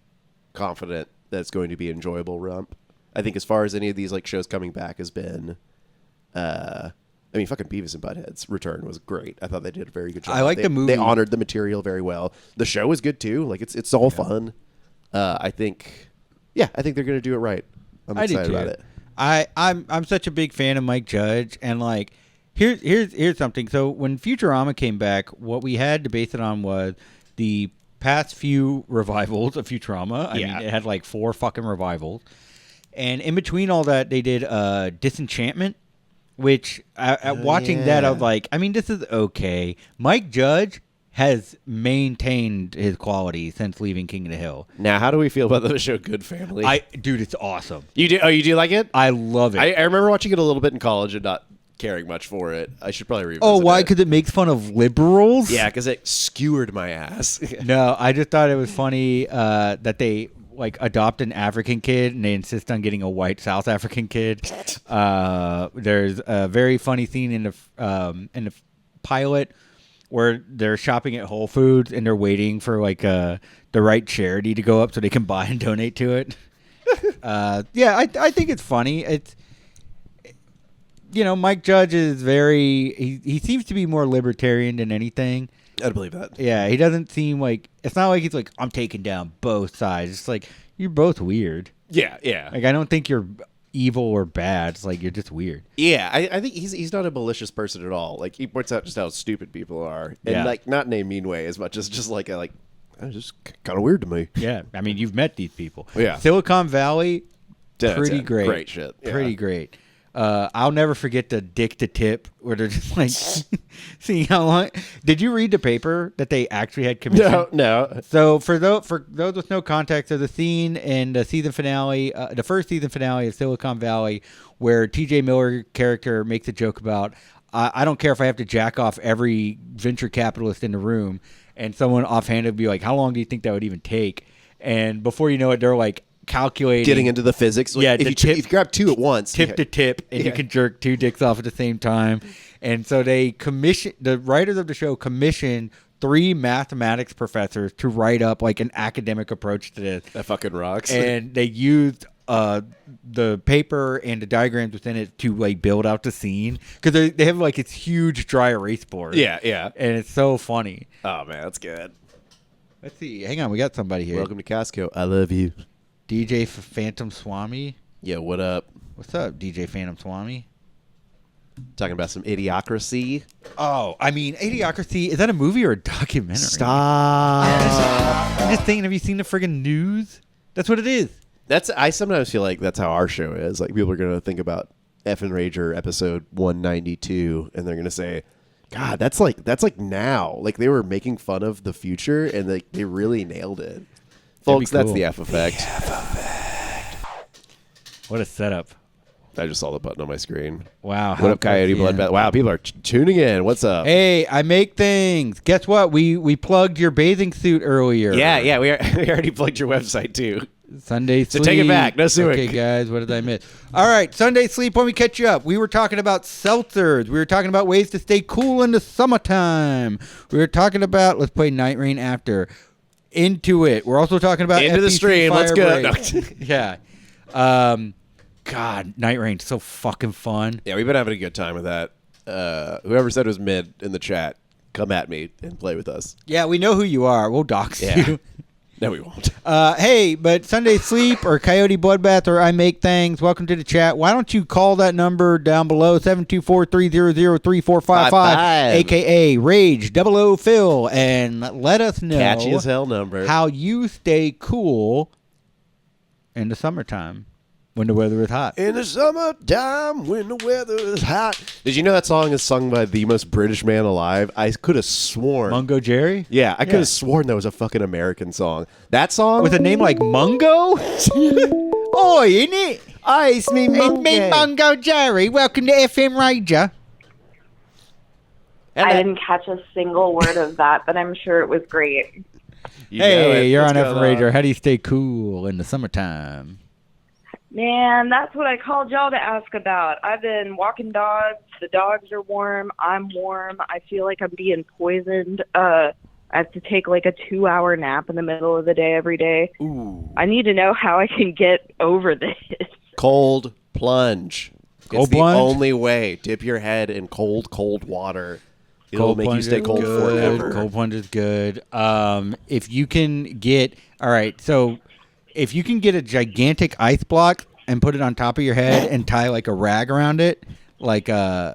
confident that it's going to be an enjoyable romp. I think as far as any of these like shows coming back has been, I mean, fucking Beavis and Butthead's return was great. I thought they did a very good job. I like the movie. They honored the material very well. The show was good too. Like it's all fun. I think they're going to do it right. I'm excited about it. I'm such a big fan of Mike Judge, and like here's something. So when Futurama came back, what we had to base it on was the past few revivals of Futurama. I mean, it had like 4 fucking revivals, and in between all that, they did Disenchantment, which watching that, I was like, I mean, this is okay. Mike Judge has maintained his quality since leaving King of the Hill. Now, how do we feel about the show Good Family? Dude, it's awesome. You do? Oh, you do like it? I love it. I remember watching it a little bit in college and not caring much for it. I should probably revisit Oh, why? it. Because it makes fun of liberals? Yeah, because it skewered my ass. No, I just thought it was funny that they like adopt an African kid and they insist on getting a white South African kid. There's a very funny scene in the pilot where they're shopping at Whole Foods and they're waiting for like the right charity to go up so they can buy and donate to it. Yeah, I think it's funny. It's, you know, Mike Judge is he seems to be more libertarian than anything. I'd believe that. Yeah, he doesn't seem like, it's not like he's like, I'm taking down both sides. It's like, you're both weird. Yeah, yeah. Like, I don't think you're evil or bad. It's like, you're just weird. Yeah, I think he's not a malicious person at all. Like, he points out just how stupid people are. And, like, not in a mean way as much as just like, it's just kind of weird to me. Yeah, I mean, you've met these people. Yeah. Silicon Valley, pretty great. Great shit. Yeah. Pretty great. I'll never forget the dick to tip where they're just like seeing how long. Did you read the paper that they actually had commissioned? No. So for those with no context, there's a scene in the season finale, the first season finale of Silicon Valley, where T.J. Miller character makes a joke about, I don't care if I have to jack off every venture capitalist in the room, and someone offhanded would be like, how long do you think that would even take? And before you know it, they're like calculating, Getting into the physics. Like, Yeah, if the you grab 2 at once. tip to tip, and you can jerk 2 dicks off at the same time. And so the writers of the show commissioned 3 mathematics professors to write up like an academic approach to this. That fucking rocks. And they used the paper and the diagrams within it to like build out the scene, because they have like this huge dry erase board. Yeah. And it's so funny. Oh, man, that's good. Let's see. Hang on, we got somebody here. Welcome to Casco. I love you. DJ Phantom Swami. Yeah, what up? What's up, DJ Phantom Swami? Talking about some idiocracy. Oh, I mean, Idiocracy, is that a movie or a documentary? Stop. I'm just thinking, have you seen the friggin' news? That's what it is. I sometimes feel like that's how our show is. Like, people are going to think about Effin Rager episode 192, and they're going to say, God, that's like now. Like, they were making fun of the future, and they really nailed it. Folks, that's cool. the F effect. What a setup. I just saw the button on my screen. Wow. What up, Coyote Bloodbath? Wow, people are tuning in. What's up? Hey, I make things. Guess what? We plugged your bathing suit earlier. Yeah, we already plugged your website, too. Sunday Sleep. So take it back. No suing. Okay, guys, what did I miss? All right, Sunday Sleep, when we catch you up, we were talking about seltzers. We were talking about ways to stay cool in the summertime. We were talking about, let's play Night Rain after. Into it. We're also talking about Into the FPC stream. Let's go. Firebreak. Yeah. God, Night Rain's so fucking fun. Yeah, we've been having a good time with that. Whoever said it was mid in the chat, come at me and play with us. Yeah, we know who you are. We'll dox you. No, we won't. Hey, but Sunday Sleep or Coyote Bloodbath or I Make Things, welcome to the chat. Why don't you call that number down below, 724-300-3455, a.k.a. Rage 00 Phil, and let us know Catchy as hell number. how you stay cool in the summertime. When the weather is hot. In the summertime when the weather is hot. Did you know that song is sung by the most British man alive? I could have sworn. Mungo Jerry? Yeah, I could have sworn that was a fucking American song. That song? With a name like Mungo? Oi, isn't it? Oh, it's me, It's me, Mungo Jerry. Welcome to FM Ranger. I didn't catch a single word of that, but I'm sure it was great. Hey, you're on FM Ranger. How do you stay cool in the summertime? Man, that's what I called y'all to ask about. I've been walking dogs. The dogs are warm. I'm warm. I feel like I'm being poisoned. I have to take like a 2-hour nap in the middle of the day every day. Ooh. I need to know how I can get over this. Cold plunge. Cold It's the plunge? only way. Dip your head in cold, cold water. It'll Cold make you plunge stay is cold good. forever. Cold plunge is good. If you can get, all right, so if you can get a gigantic ice block and put it on top of your head and tie like a rag around it, like a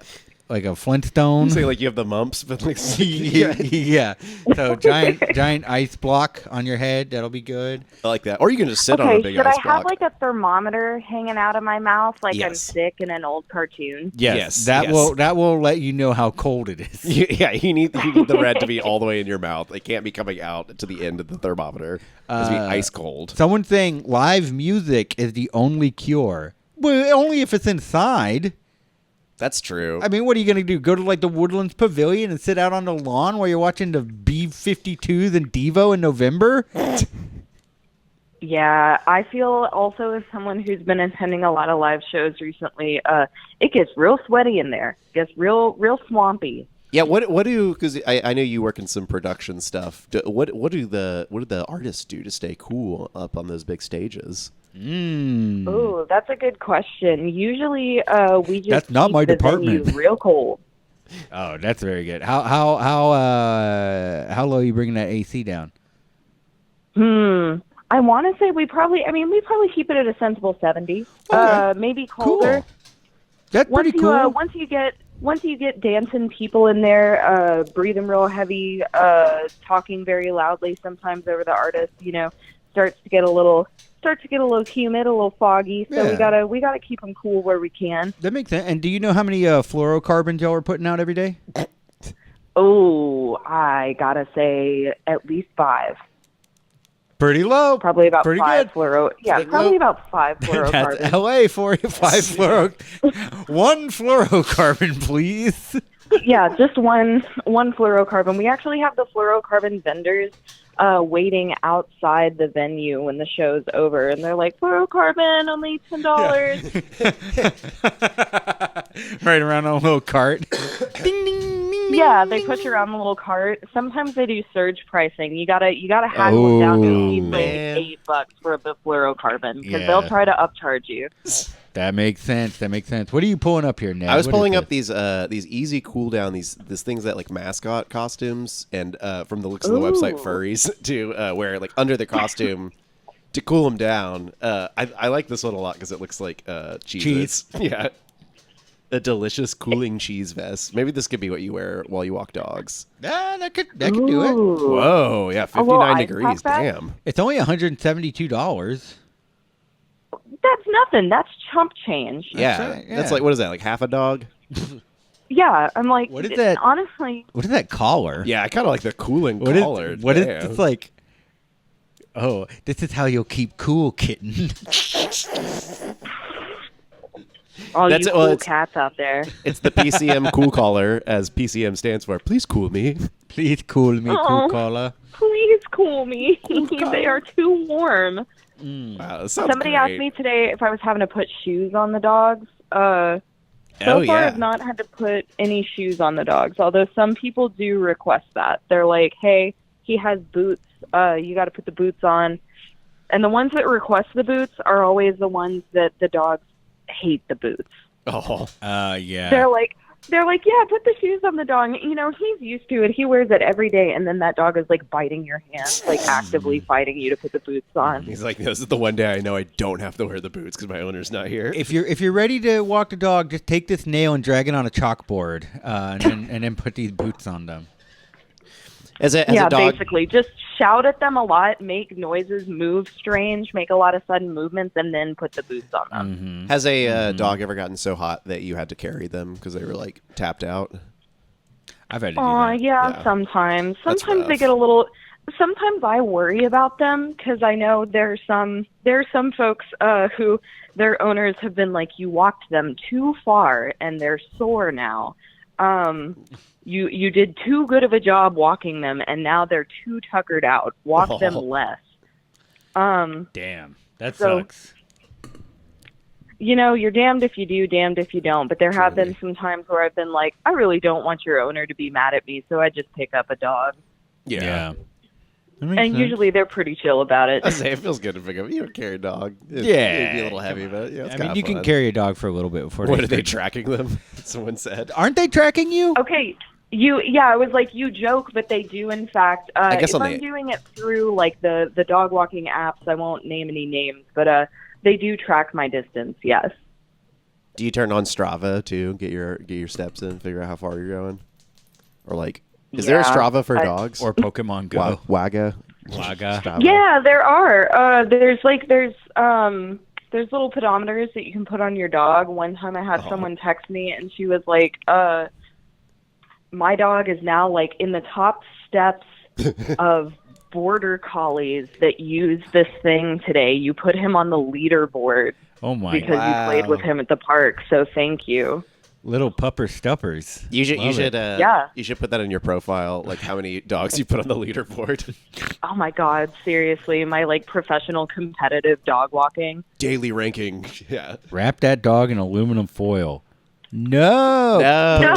Flintstone. You say like you have the mumps, but like Yeah. So giant ice block on your head. That'll be good. I like that. Or you can just sit on a Okay, big should ice I block. have like a thermometer hanging out of my mouth like I'm Yes. sick in an old cartoon? Yes, That yes. will let you know how cold it is. Yeah, you need the red to be all the way in your mouth. It can't be coming out to the end of the thermometer. It has to be ice cold. Someone's saying live music is the only cure. Well, only if it's inside. That's true. I mean, what are you going to do? Go to like the Woodlands Pavilion and sit out on the lawn while you're watching the B-52s and Devo in November? Yeah, I feel also as someone who's been attending a lot of live shows recently, it gets real sweaty in there. It gets real swampy. Yeah, what do because I know you work in some production stuff. What do the artists do to stay cool up on those big stages? Oh, that's a good question. Usually, we just That's not keep my the department. venue real cold. Oh, that's very good. How low are you bringing that AC down? I want to say we probably keep it at a sensible 70. Okay. Maybe colder. Cool. That's pretty cool. Once you get dancing people in there, breathing real heavy, talking very loudly, sometimes over the artist, starts to get a little humid, a little foggy. So Yeah. we gotta keep them cool where we can. That makes sense. And do you know how many fluorocarbons y'all are putting out every day? Oh, I gotta say at least 5. Pretty low. Probably about Pretty 5 good. fluoro. Yeah, probably about 5 That's fluorocarbons. LA for you. 5 one fluorocarbon, please. Yeah, just one fluorocarbon. We actually have the fluorocarbon vendors waiting outside the venue when the show's over, and they're like, fluorocarbon, only $10. Right around on a little cart. Ding, ding, ding, Yeah, ding, they ding. put you around the little cart. Sometimes they do surge pricing. You gotta haggle it down to at least man. like $8 for a fluorocarbon because Yeah. they'll try to upcharge you. That makes sense. What are you pulling up here, Ned? I was What pulling is up these easy cool down these things that like mascot costumes and from the looks of the website Ooh. furries to wear like under the costume to cool them down. I like this one a lot because it looks like cheese. Yeah, a delicious cooling cheese vest. Maybe this could be what you wear while you walk dogs. that could do it. Ooh. Whoa, yeah, A little 59 ice degrees. pack vest? Damn. It's only $172. That's nothing. That's chump change. Yeah, right, yeah. that's like what is that? Like half a dog? Yeah, I'm like, What is that? honestly, What is that collar? Yeah, I kind of like the cooling What is collar. what is Damn. it's like? Oh, this is how you'll keep cool, kitten. all That's you it, well, cool it's- cats out there. It's the PCM cool collar, as PCM stands for. Please cool me. Please cool me, cool Oh. collar. Please cool me. They are too warm. Wow, that sounds Somebody great. asked me today if I was having to put shoes on the dogs. So Oh, far, yeah. I've not had to put any shoes on the dogs, although some people do request that. They're like, hey, he has boots. You got to put the boots on. And the ones that request the boots are always the ones that the dogs hate the boots. Oh, Yeah. They're like, yeah, put the shoes on the dog. He's used to it. He wears it every day. And then that dog is like biting your hand, like actively fighting you to put the boots on. he's like, this is the one day I know I don't have to wear the boots because my owner's not here. If you're ready to walk the dog, just take this nail and drag it on a chalkboard, and then put these boots on them. As a dog, basically, just shout at them a lot, make noises, move strange, make a lot of sudden movements, and then put the boots on them. has a dog ever gotten so hot that you had to carry them because they were like tapped out? I've had to do Oh, that. yeah, Yeah. sometimes. That's Sometimes they rough. get a little. Sometimes I worry about them because I know there's some folks who their owners have been like, you walked them too far and they're sore now. You did too good of a job walking them and now they're too tuckered out. Walk them less. Damn, that So- sucks. You're damned if you do, damned if you don't. But there have been some times where I've been like, I really don't want your owner to be mad at me, so I just pick up a dog. Yeah. That makes And sense. usually they're pretty chill about it. I say it feels good to pick up. You don't carry a dog. It'd be a little heavy, but yeah, it's I mean, kinda you can fun. carry a dog for a little bit before. What are they start- tracking them? Someone said. Aren't they tracking you? Okay, I was like, you joke, but they do, in fact. I guess if on I'm the- doing it through, like, the dog walking apps, I won't name any names, but they do track my distance, yes. Do you turn on Strava to get your steps in, figure out how far you're going, or like, is there a Yeah, Strava for dogs Or Pokemon Go? Wagga? Waga. Strava. Yeah, there are. There's little pedometers that you can put on your dog. One time I had someone text me, and she was like, my dog is now, like, in the top steps of border collies that use this thing today. You put him on the leaderboard Oh my because god. you played with him at the park, so thank you. Little pupper stuppers. You should Love it. Yeah. you should put that in your profile, like how many dogs you put on the leaderboard. Oh my God, seriously, my, like, professional competitive dog walking. Daily ranking. Yeah. Wrap that dog in aluminum foil. No. No.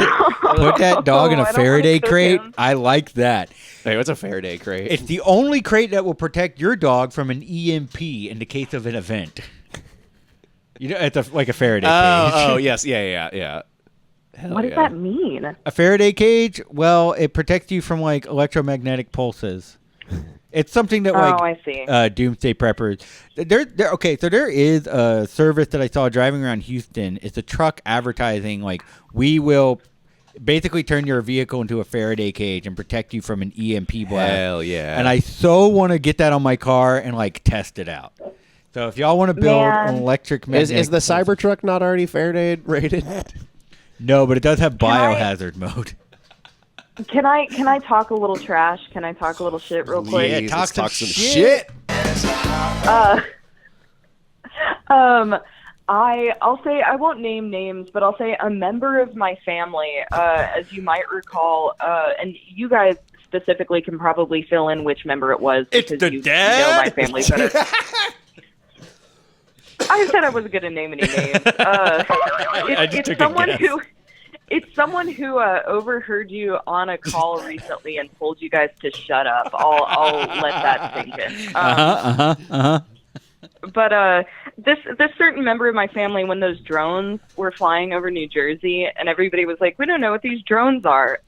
Put that dog in I a don't wanna Faraday cook crate. him. I like that. Hey, what's a Faraday crate? It's the only crate that will protect your dog from an EMP in the case of an event. It's like a Faraday cage. Oh, yes, yeah. Hell What does yeah. that mean? A Faraday cage, well, it protects you from like electromagnetic pulses. It's something that like I see. doomsday preppers. Okay, so there is a service that I saw driving around Houston. It's a truck advertising like we will basically turn your vehicle into a Faraday cage and protect you from an EMP blast. Hell yeah. And I so want to get that on my car and like test it out. So if y'all want to build an electric Is the Cybertruck not already Faraday rated? No, but it does have I- biohazard mode. Can I talk a little trash? Can I talk a little shit real quick? Yeah, Please, talk let's some talk some shit. I'll say I won't name names, but I'll say a member of my family, as you might recall, and you guys specifically can probably fill in which member it was It's because the you dad? know my family better. I said I wasn't going to name any names. It's someone who overheard you on a call recently and told you guys to shut up. I'll let that sink in. But this certain member of my family, when those drones were flying over New Jersey, and everybody was like, "We don't know what these drones are."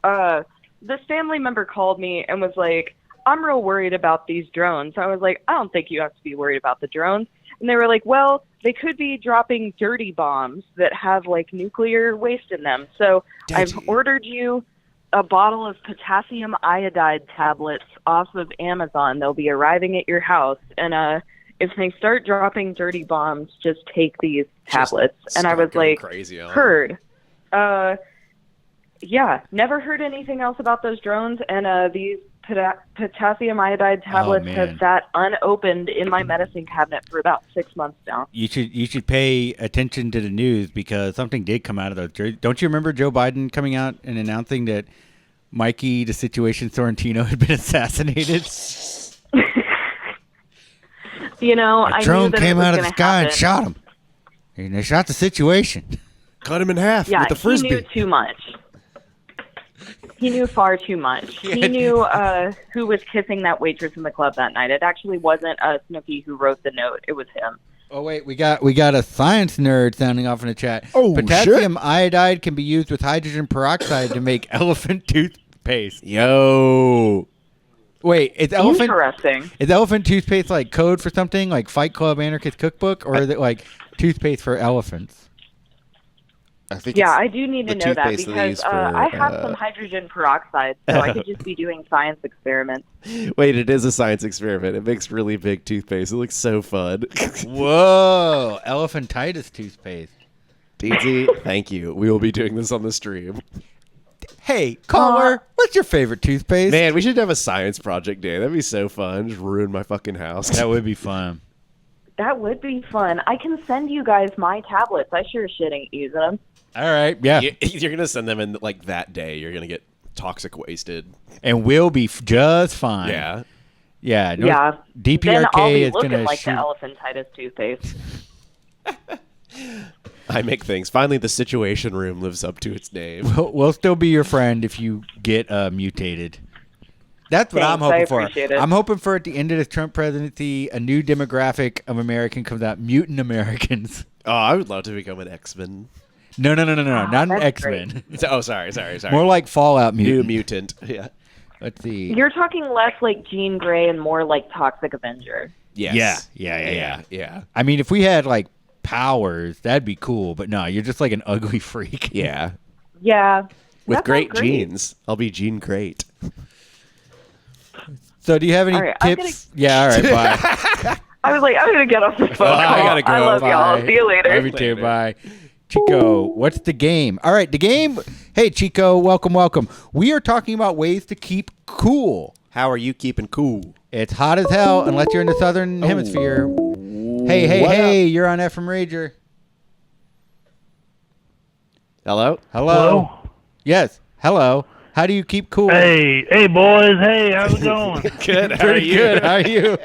This family member called me and was like, "I'm real worried about these drones." I was like, "I don't think you have to be worried about the drones." And they were like, "Well, they could be dropping dirty bombs that have like nuclear waste in them. So I've ordered you a bottle of potassium iodide tablets off of Amazon. They'll be arriving at your house. And if they start dropping dirty bombs, just take these tablets." And I was like, crazy on. heard. Yeah, never heard anything else about those drones. And these potassium iodide tablets man. have sat unopened in my medicine cabinet for about 6 months now. You should pay attention to the news because something did come out of those. Don't you remember Joe Biden coming out and announcing that Mikey, the Situation Sorrentino, had been assassinated? You know, I A knew drone that came it was out of the gonna sky and happen. shot him. And they shot the Situation. Cut him in half Yeah, with the frisbee. he knew too much. He knew far too much. He knew who was kissing that waitress in the club that night. It actually wasn't Snooki who wrote the note. It was him. Oh wait, we got a science nerd sounding off in the chat. Oh, Potassium iodide can be used with hydrogen peroxide to make elephant toothpaste. Yo. Wait, is Interesting. elephant toothpaste like code for something like Fight Club Anarchist Cookbook, or is it like toothpaste for elephants? I think Yeah, I do need to the know that toothpaste that they because use for, I have some hydrogen peroxide, so I could just be doing science experiments. Wait, it is a science experiment. It makes really big toothpaste. It looks so fun. Whoa, elephantitis toothpaste. Deedsy, thank you. We will be doing this on the stream. Hey, caller, what's your favorite toothpaste? Man, we should have a science project day. That'd be so fun. Just ruin my fucking house. That would be fun. That would be fun. I can send you guys my tablets. I sure as shit ain't using them. All right, yeah. You're gonna send them in like that day. You're gonna get toxic wasted. And we'll be just fine. Yeah. Yeah. Yeah. DPRK Then I'll be is looking gonna like shoot. the elephantitis toothpaste. I make things. Finally, the Situation Room lives up to its name. We'll still be your friend if you get mutated. That's what I'm Thanks, I hoping for. appreciate it. I'm hoping for at the end of the Trump presidency, a new demographic of American comes out, mutant Americans. Oh, I would love to become an X-Men. No, not an that's X-Men. Sorry. More like Fallout New mutant. mutant. Yeah. Let's see. You're talking less like Jean Grey and more like Toxic Avenger. Yes. Yeah. I mean, if we had like powers, that'd be cool. But no, you're just like an ugly freak. Yeah. Yeah. With that great sounds great. genes. I'll be Gene Great. So do you have any All right, I'm tips? Yeah, all right, bye. I was like, I'm gonna get off the phone. I gotta go. I love y'all. Bye. See you later. Love you too, bye. Chico, what's the game? All right, the game. Hey, Chico, welcome. We are talking about ways to keep cool. How are you keeping cool? It's hot as hell unless you're in the southern hemisphere. Hey, you're on Effin Rager. Hello? Yes, hello. How do you keep cool? Hey, boys. Hey, how's it going? Good. How are Pretty you? good. How are you?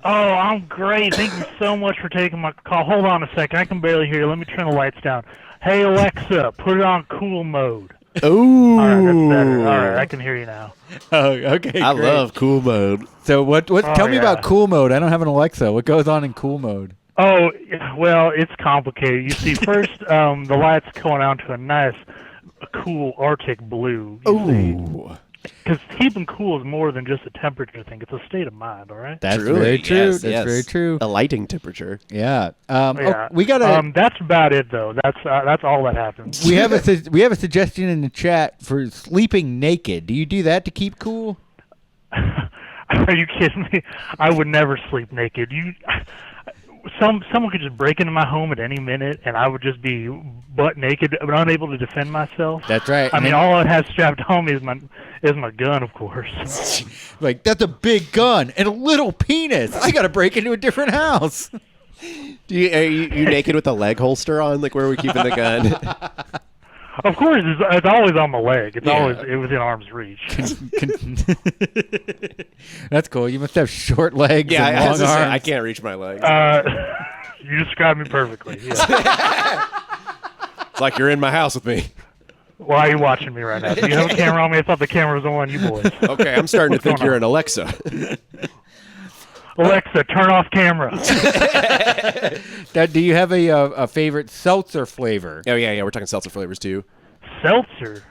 Oh, I'm great. Thank you so much for taking my call. Hold on a second. I can barely hear you. Let me turn the lights down. Hey, Alexa, put it on cool mode. Ooh. All right, that's better. All right, I can hear you now. Oh, okay. I great. love cool mode. So what? Tell me yeah. about cool mode. I don't have an Alexa. What goes on in cool mode? Oh, well, it's complicated. You see, first, the light's going on to a nice, cool Arctic blue. Ooh. Because keeping cool is more than just a temperature thing. It's a state of mind, all right? That's Truly, very true. yes, That's yes. very true. A lighting temperature. Yeah. Yeah. We got That's about it, though. That's all that happens. we have a suggestion in the chat for sleeping naked. Do you do that to keep cool? Are you kidding me? I would never sleep naked. Someone could just break into my home at any minute, and I would just be butt naked, but unable to defend myself. That's right. I mean, all it has strapped on me is my gun, of course. Like, that's a big gun and a little penis. I got to break into a different house. Are you naked with a leg holster on? Like, where are we keeping the gun? Of course, it's always on my leg. It's always within arm's reach. That's cool. You must have short legs Yeah, and I long was gonna say, arms. I can't reach my legs. You described me perfectly. Yeah. It's like you're in my house with me. Why are you watching me right now? Do you have a camera on me? I thought the camera was on you boys. Okay, I'm starting to What's think going you're on? an Alexa. Alexa, turn off camera. Do you have a favorite seltzer flavor? Oh, yeah, we're talking seltzer flavors, too. Seltzer.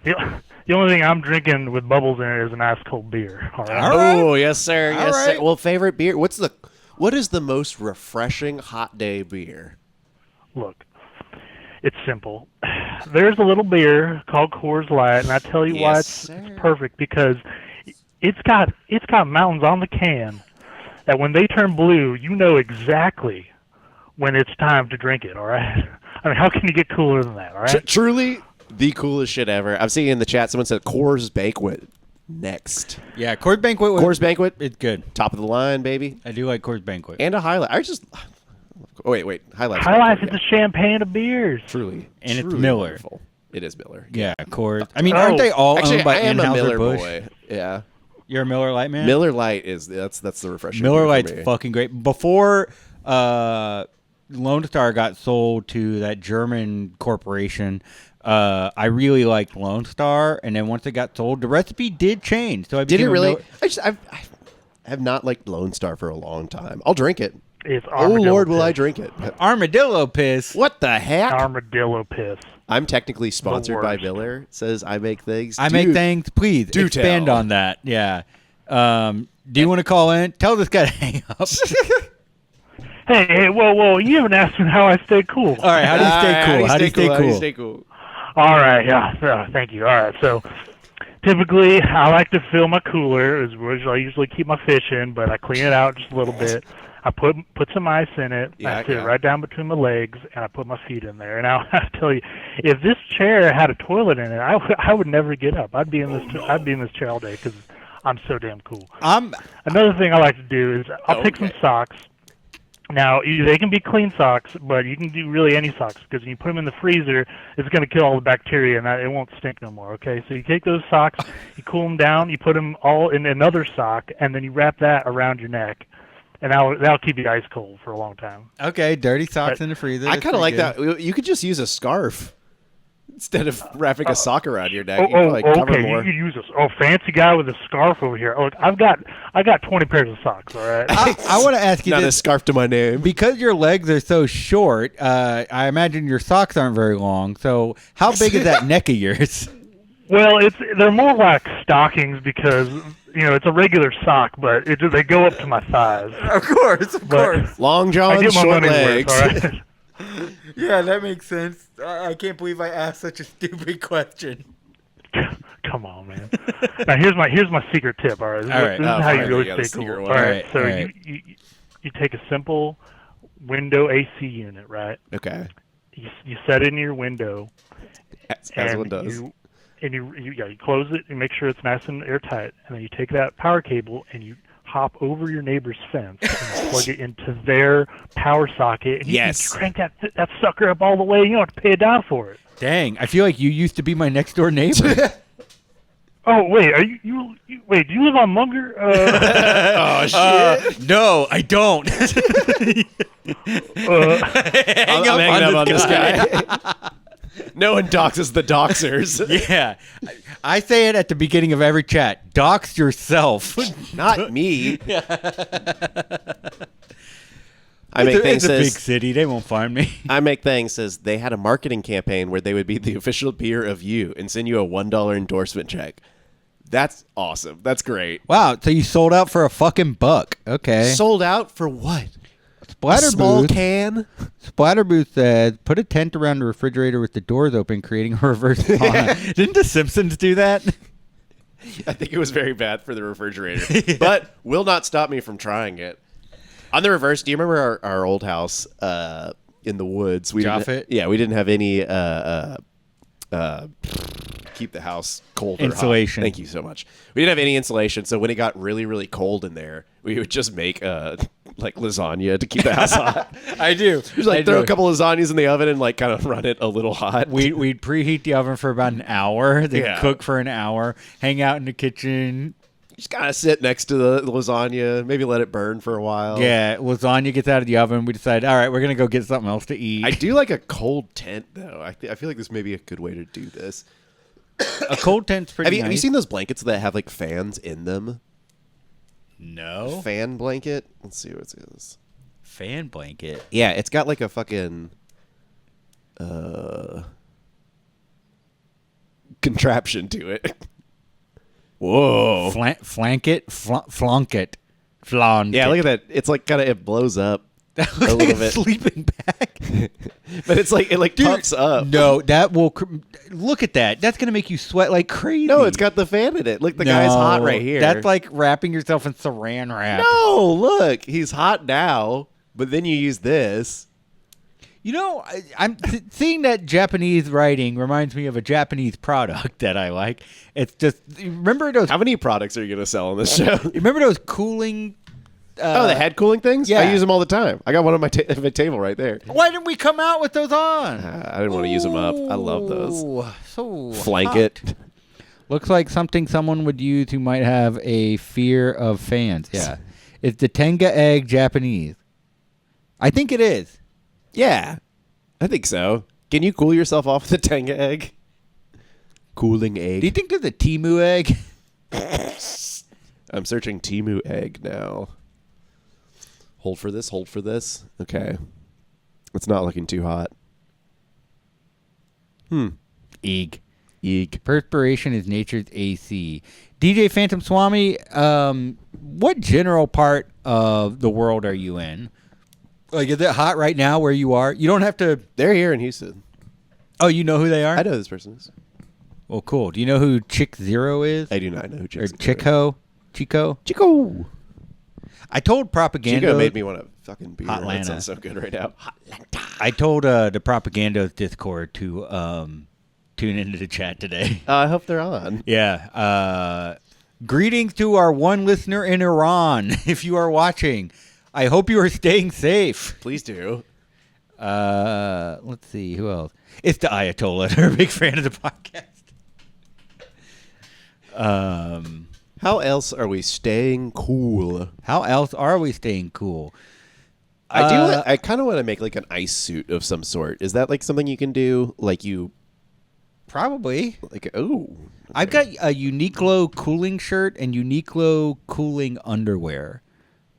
The only thing I'm drinking with bubbles in it is an ice cold beer. All right. Oh, yes, sir. All Yes, right. sir. Well, favorite beer? What is the most refreshing hot day beer? Look, it's simple. There's a little beer called Coors Light, and I tell you why Yes, it's perfect because it's got mountains on the can that when they turn blue, you know exactly when it's time to drink it. All right. I mean, how can you get cooler than that? All right. Truly the coolest shit ever. I'm seeing in the chat someone said Coors Banquet next. Yeah, Coors Banquet. Coors Banquet, It's good. top of the line, baby. I do like Coors Banquet. And a highlight. Oh, wait. Highlight. High Life is the champagne of beers. Truly. And it's truly Miller. wonderful. It is Miller. Yeah, Coors. I mean, aren't they all Actually, owned by I am a Miller Anheuser-Busch? boy. Yeah. You're a Miller Lite man? Miller Lite that's the refreshing. Miller beer for Lite's me. fucking great. Before Lone Star got sold to that German corporation, I really liked Lone Star, and then once it got sold, the recipe did change. So I Did became it a really? Miller- I have not liked Lone Star for a long time. I'll drink it. It's Oh armadillo Lord, will piss. I drink it? Armadillo piss. What the heck? Armadillo piss. I'm technically sponsored by worst. Miller. It says I make things. I make things. Please do expand tell. on that. Yeah. Do you want to call in? Tell this guy to hang up. Hey, whoa! You haven't asked me how I stay cool. All right, how do you stay cool? How do you stay cool? All right, yeah, thank you. All right, so typically I like to fill my cooler, is where I usually keep my fish in, but I clean it out just a little bit. I put some ice in it. I sit it right down between my legs, and I put my feet in there. And I tell you, if this chair had a toilet in it, I would never get up. I'd be in this chair all day because I'm so damn cool. Another thing I like to do is I'll pick some socks. Now, they can be clean socks, but you can do really any socks because when you put them in the freezer, it's going to kill all the bacteria and it won't stink no more, okay? So you take those socks, you cool them down, you put them all in another sock, and then you wrap that around your neck, and that'll keep you ice cold for a long time. Okay, dirty socks in the freezer. I kind of like that. You could just use a scarf instead of wrapping a sock around your neck. Okay. You could use a fancy guy with a scarf over here. Oh, I got 20 pairs of socks. All right. I want to ask you Not this. a scarf to my name. Because your legs are so short, I imagine your socks aren't very long. So how big is that neck of yours? Well, they're more like stockings because it's a regular sock, but they go up to my thighs. Of course. Long I johns, get my short money's legs. worth, all right? Yeah, that makes sense. I can't believe I asked such a stupid question. Come on, man. Now here's my secret tip. All right, this is how you really stay cool. All right, so you take a simple window AC unit, right? Okay. You set it in your window, As one does. You close it and make sure it's nice and airtight, and then you take that power cable and you hop over your neighbor's fence and plug it into their power socket, and you can crank that sucker up all the way. You don't have to pay a dime for it. Dang, I feel like you used to be my next door neighbor. Oh wait, are you wait? Do you live on Munger? Oh shit! No, I don't. I'm hanging up on this guy. No one doxes the doxers. Yeah, I say it at the beginning of every chat. Dox yourself. Not me. It's a big city. They won't find me. I Make Things says they had a marketing campaign where they would be the official beer of you and send you a $1 endorsement check. That's awesome. That's great. Wow, so you sold out for a fucking buck. Okay. Sold out for what? Small can? Splatterbooth says, put a tent around the refrigerator with the doors open, creating a reverse sauna. Didn't The Simpsons do that? I think it was very bad for the refrigerator, but will not stop me from trying it. On the reverse, do you remember our old house in the woods? We didn't have any keep the house cold insulation. Or hot. Thank you so much. We didn't have any insulation, so when it got really, really cold in there, we would just make like lasagna to keep the house hot. I do. Just throw a couple lasagnas in the oven and kind of run it a little hot. We'd preheat the oven for about an hour, then cook for an hour, hang out in the kitchen. Just kind of sit next to the lasagna, maybe let it burn for a while. Yeah, lasagna gets out of the oven. We decide, all right, we're going to go get something else to eat. I do like a cold tent, though. I feel like this may be a good way to do this. A cold tent's pretty nice. Have you seen those blankets that have fans in them? No. Fan blanket? Let's see what it is. Fan blanket? Yeah, it's got a fucking contraption to it. Whoa. Flunk it. Yeah, look at that. It's it blows up a little bit. Sleeping bag. But it's it puffs up. No, that will look at that. That's gonna make you sweat like crazy. No, it's got the fan in it. Look, the guy's hot right here. That's like wrapping yourself in saran wrap. No, look, he's hot now. But then you use this. I'm seeing that Japanese writing reminds me of a Japanese product that I like. It's just remember those. How many products are you gonna sell on this show? Remember those cooling? The head cooling things? Yeah. I use them all the time. I got one on my table right there. Why didn't we come out with those on? I didn't want to use them up. I love those. So Flanket. Hot. Looks like something someone would use who might have a fear of fans. Yeah. It's the Tenga egg Japanese. I think it is. Yeah. I think so. Can you cool yourself off with a Tenga egg? Cooling egg. Do you think there's a Temu egg? I'm searching Temu egg now. Hold for this. Okay. It's not looking too hot. Eeg. Eeg. Perspiration is nature's AC. DJ Phantom Swami, what general part of the world are you in? Like, is it hot right now where you are? You don't have to. They're here in Houston. Oh, you know who they are? I know who this person is. Well, cool. Do you know who Chick Zero is? I do not know who Or Chico. Chico? Chico. I told Propaganda. Chico made me want to fucking beer. Hotlanta. That sounds so good right now. I told the Propaganda's Discord to tune into the chat today. I hope they're on. Yeah. Greetings to our one listener in Iran. If you are watching, I hope you are staying safe. Please do. Let's see. Who else? It's the Ayatollah. They're a big fan of the podcast. How else are we staying cool? How else are we staying cool? I kind of want to make like an ice suit of some sort. Is that like something you can do? Like you Probably. like oh. I've got a Uniqlo cooling shirt and Uniqlo cooling underwear.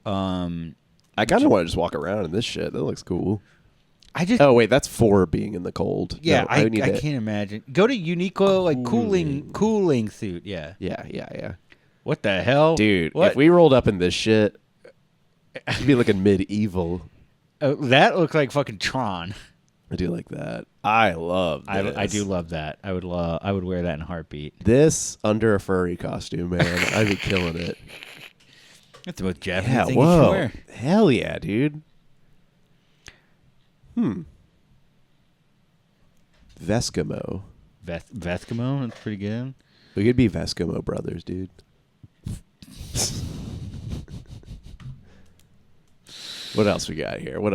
I kind of want to just walk around in this shit. That looks cool. I just Oh wait, that's for being in the cold. yeah, No, I need can't it. imagine. Go to Uniqlo like cooling suit. Yeah. Yeah. What the hell, Dude, What? if we rolled up in this shit, you'd be looking medieval. That looks like fucking Tron. I do like that. I love this. I do love that. I would wear that in a heartbeat. This under a furry costume, man. I'd be killing it. That's the most Japanese Yeah, thing you can whoa. wear. Hell yeah, dude. Veskimo. Veskimo, that's pretty good. We could be Veskimo brothers, dude. What else we got here? Going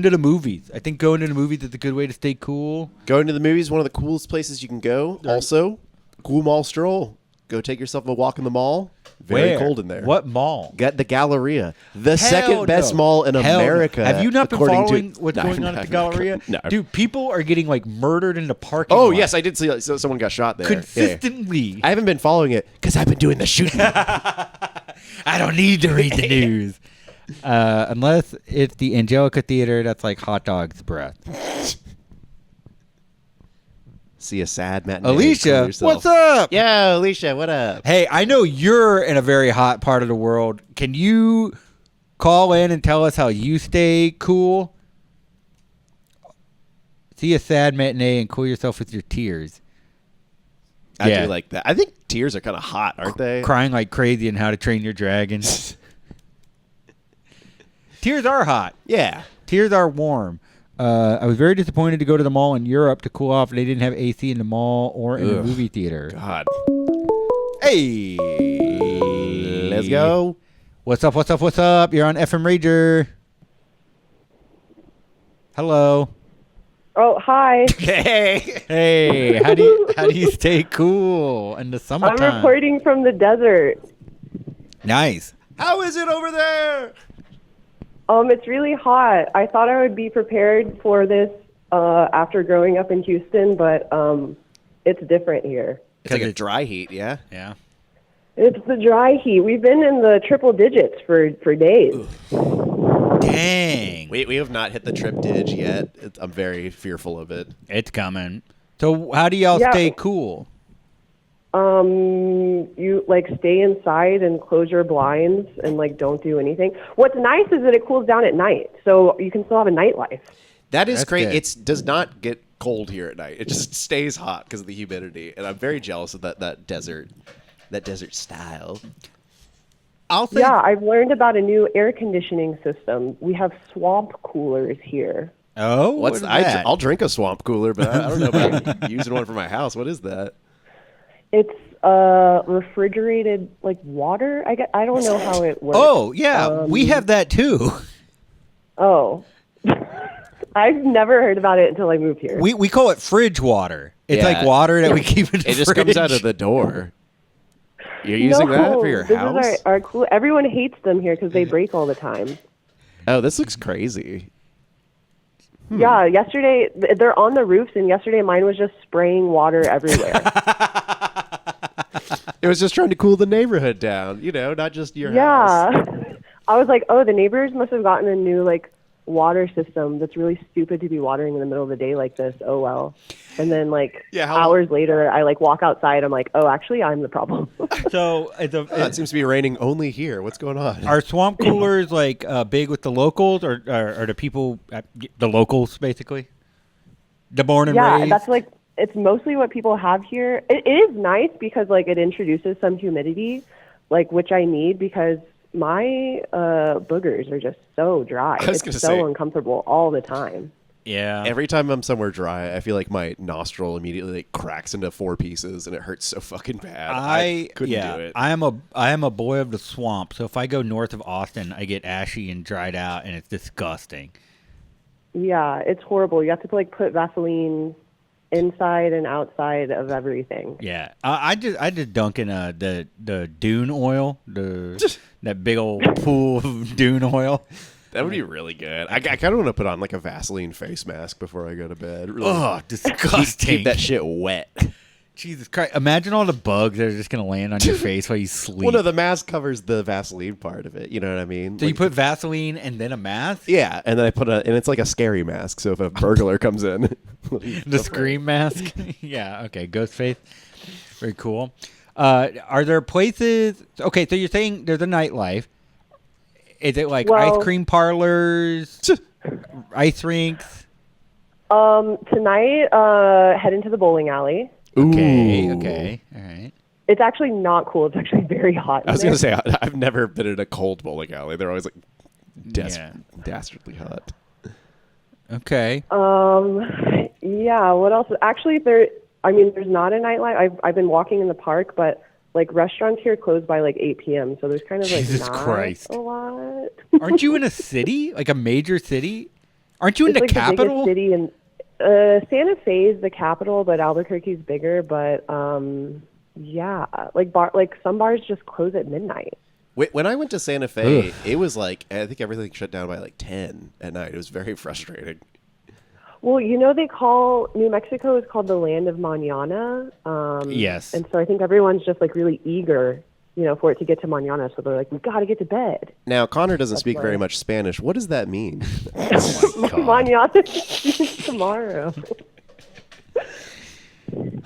to the movies. I think going to the movies is a good way to stay cool. Going to the movies, one of the coolest places you can go. Also, cool mall stroll. Go take yourself a walk in the mall. Very Where? cold in there. What mall? Get the Galleria, the Hell second best no. mall in Hell no. America. Have you not been according following to, what's No, going on at the Galleria? No. Dude, people are getting like murdered in the parking Oh lot. yes, I did see. So someone got shot there. Yeah. Consistently. I haven't been following it because I've been doing the shooting. I don't need to read the news. Unless it's the Angelica Theater, that's like hot dog's breath. See a sad matinee. Alicia, what's up? Yo, Alicia, what up? Hey, I know you're in a very hot part of the world. Can you call in and tell us how you stay cool? See a sad matinee and cool yourself with your tears. I Yeah. do like that. I think tears are kind of hot, aren't they? Crying like crazy in How to Train Your Dragon. Tears are hot. Yeah. Tears are warm. I was very disappointed to go to the mall in Europe to cool off. They didn't have AC in the mall or in the Ugh. movie theater. God. Hey. Let's go. What's up? You're on Effin Rager. Hello. Oh, hi. Hey. Hey, how do you stay cool in the I'm summertime? reporting from the desert. Nice. How is it over there? It's really hot. I thought I would be prepared for this after growing up in Houston, but it's different here. It's like a dry heat, yeah? Yeah. It's the dry heat. We've been in the triple digits for days. Dang. We have not hit the trip dig yet. I'm very fearful of it. It's coming. So how do y'all Yeah. stay cool? You like stay inside and close your blinds and like don't do anything. What's nice is that it cools down at night, so you can still have a nightlife. That is That's great. good. It does not get cold here at night. It just stays hot because of the humidity, and I'm very jealous of that desert style. I'll say Yeah, I've learned about a new air conditioning system. We have swamp coolers here. Oh, What's what is that? I'll drink a swamp cooler, but I don't know about using one for my house. What is that? It's refrigerated like water. I don't know how it works. Oh, yeah. We have that too. Oh. I've never heard about it until I moved here. We call it fridge water. It's Yeah. like water that we keep in the It just fridge. comes out of the door. You're using that for your this house? is our cool. Everyone hates them here because they break all the time. Oh, this looks crazy. Yeah, yesterday they're on the roofs, and yesterday mine was just spraying water everywhere. It was just trying to cool the neighborhood down, not just your house. Yeah, I was like, oh, the neighbors must have gotten a new like water system that's really stupid to be watering in the middle of the day like this. Oh well. And then like Yeah, hours later, I like walk outside. I'm like, oh, actually, I'm the problem. So it seems to be raining only here. What's going on? are swamp coolers like big with the locals, or the people, the locals basically? The born and Yeah, raised? that's like, it's mostly what people have here. It is nice because like it introduces some humidity, like which I need because my boogers are just so dry. I was It's gonna so say- uncomfortable all the time. Yeah. Every time I'm somewhere dry, I feel like my nostril immediately like cracks into 4 pieces, and it hurts so fucking bad. I couldn't do it. I am a boy of the swamp, so if I go north of Austin, I get ashy and dried out, and it's disgusting. Yeah, it's horrible. You have to like put Vaseline inside and outside of everything. Yeah, I just dunk in the dune oil, that big old pool of dune oil. That would be really good. I kind of want to put on like a Vaseline face mask before I go to bed. Really, Oh, disgusting! keep that shit wet. Jesus Christ! Imagine all the bugs that are just gonna land on your face while you sleep. Well, no, the mask covers the Vaseline part of it. You know what I mean? So you Like- put Vaseline and then a mask? yeah, and then I put and it's like a scary mask. So if a burglar comes in, The scream mask? Yeah, okay. Ghostface. Very cool. Are there places... Okay, so you're saying there's a nightlife. Is it like Well- ice cream parlors, ice rinks? Tonight, head into the bowling alley. Okay, Ooh. okay. All right. It's actually not cool. It's actually very hot. I was in gonna there. say I've never been in a cold bowling alley. They're always like Yeah. dastardly hot. Okay. Yeah. What else? Actually, there's not a nightlife. I've been walking in the park, but like restaurants here close by like 8 p.m. So there's kind of like Jesus not Christ. a lot. Aren't you in a city? Like a major city? Aren't you in It's the like capital? the biggest city in Santa Fe is the capital, but Albuquerque's bigger. But yeah, like some bars just close at midnight. When I went to Santa Fe, Ugh. it was like I think everything shut down by like 10 at night. It was very frustrating. Well, they call New Mexico is called the land of mañana. Yes. And so I think everyone's just like really eager, for it to get to mañana. So they're like, we got to get to bed. Now Connor doesn't speak why- very much Spanish. What does that mean? Mañana is tomorrow.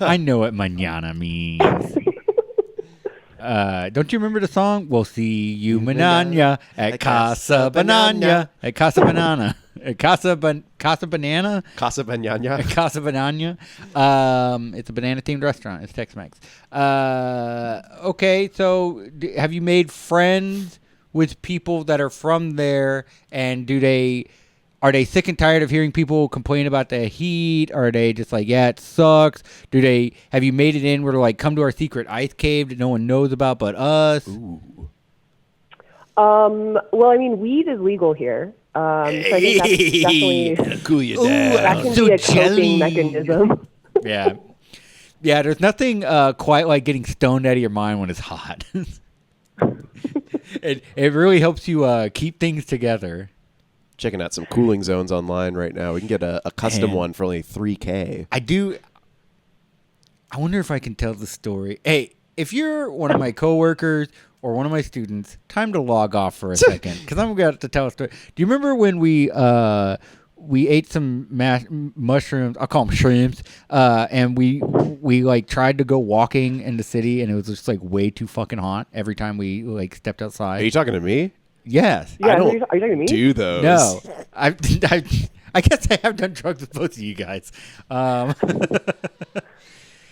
I know what mañana means. Don't you remember the song? We'll see you mañana at Casa Banana. At Casa Banana. At Casa Banana? Casa Banana. At Casa Banana. It's a banana-themed restaurant. It's Tex-Mex. Okay, so have you made friends with people that are from there, and are they sick and tired of hearing people complain about the heat? Are they just like, yeah, it sucks? Have you made it in where they're like, come to our secret ice cave that no one knows about but us? Ooh. Well, I mean, weed is legal here. So I think that's definitely Cool you that can So be a jelly. coping mechanism. Yeah. Yeah, there's nothing quite like getting stoned out of your mind when it's hot. It really helps you keep things together. Checking out some cooling zones online right now. We can get a custom Man. one for only $3K. I wonder if I can tell the story. Hey, if you're one of my coworkers or one of my students, time to log off for a second because I'm going to tell a story. Do you remember when we ate some mushrooms? I'll call them shrooms. And we like tried to go walking in the city, and it was just like way too fucking hot every time we like stepped outside. Are you talking to me? Yes. Yeah, I are don't you talking to me? do those. No. I guess I have done drugs with both of you guys.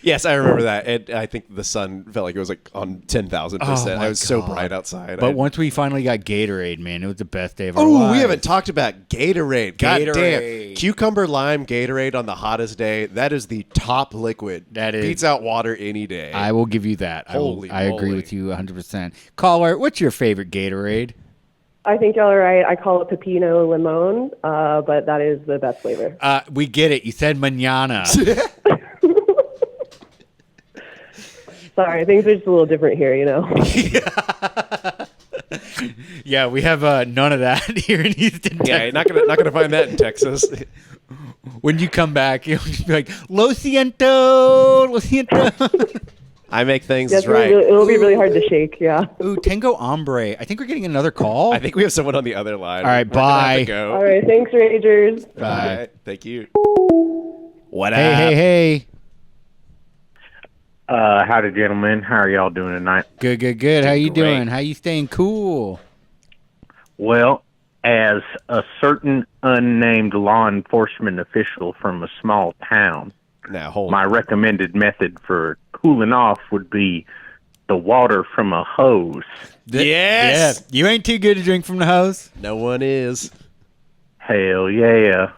Yes, I remember that. And I think the sun felt like it was like on 10,000%. Oh my I was so God. bright outside. But once we finally got Gatorade, man, it was the best day of our Oh, lives. we haven't talked about Gatorade. God damn. Gatorade. Cucumber lime Gatorade on the hottest day. That is the top liquid. That is- Beats out water any day. I will give you that. Holy I agree moly. with you 100%. Caller, what's your favorite Gatorade? I think y'all are right. I call it pepino limon, but that is the best flavor. We get it. You said manana. Sorry, things are just a little different here, Yeah, we have none of that here in Houston. yeah, Texas. you're not gonna find that in Texas. When you come back, you'll just be like, Lo siento. I make things Yeah, right. it'll be really hard to shake. Yeah. Ooh, Tango Hombre. I think we're getting another call. I think we have someone on the other line. All right, We're gonna have to bye. go. All right. Thanks, Ragers. Bye. Thank you. What up? Hey. Howdy, gentlemen. How are y'all doing tonight? Good. How you Great. doing? How you staying cool? Well, as a certain unnamed law enforcement official from a small town, Now, hold my on. recommended method for cooling off would be the water from a hose. Yes! Yeah. You ain't too good to drink from the hose. No one is. Hell yeah.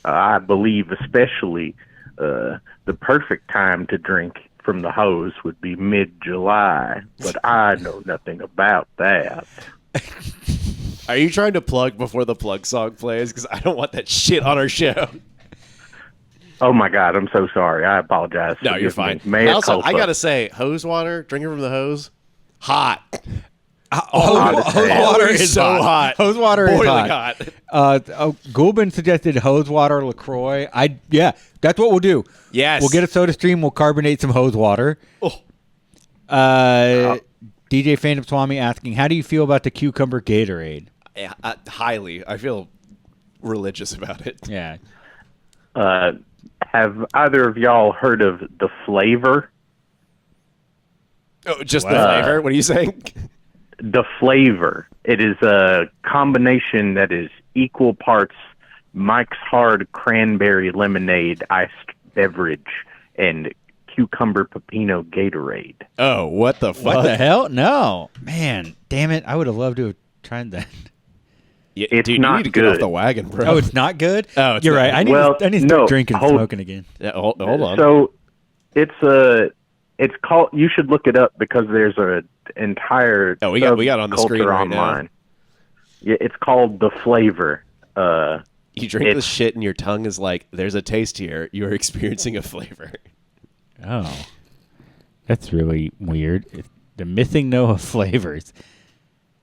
I believe especially the perfect time to drink from the hose would be mid-July, but I know nothing about that. Are you trying to plug before the plug song plays? Because I don't want that shit on our show. Oh my God, I'm so sorry. I apologize. No, you're Forgive me. fine. Mea Also, I culpa. gotta say, hose water, drinking from the hose, hot. Hose water is so hot. Hose water is Boiling hot. hot. Gulbin suggested hose water LaCroix. That's what we'll do. Yes. We'll get a soda stream. We'll carbonate some hose water. Oh. DJ Phantom Swami asking, how do you feel about the cucumber Gatorade? Yeah, highly. I feel religious about it. Yeah. Have either of y'all heard of the flavor? Oh, just the flavor? What are you saying? The flavor. It is a combination that is equal parts Mike's Hard Cranberry Lemonade iced beverage and cucumber pepino Gatorade. Oh, what the fuck? What the hell? No. Man, damn it. I would have loved to have tried that. Yeah, It's dude, not you need to get off good. the wagon, bro. Oh, it's not good? Oh, it's You're not right. good. I need to start drinking and smoking again. Yeah, hold on. So it's called. You should look it up because there's a entire. Oh, we got it on the screen subculture right now. online. Yeah, it's called the flavor. You drink this shit and your tongue is like, there's a taste here. You're experiencing a flavor. Oh. That's really weird. The missing Noah flavors.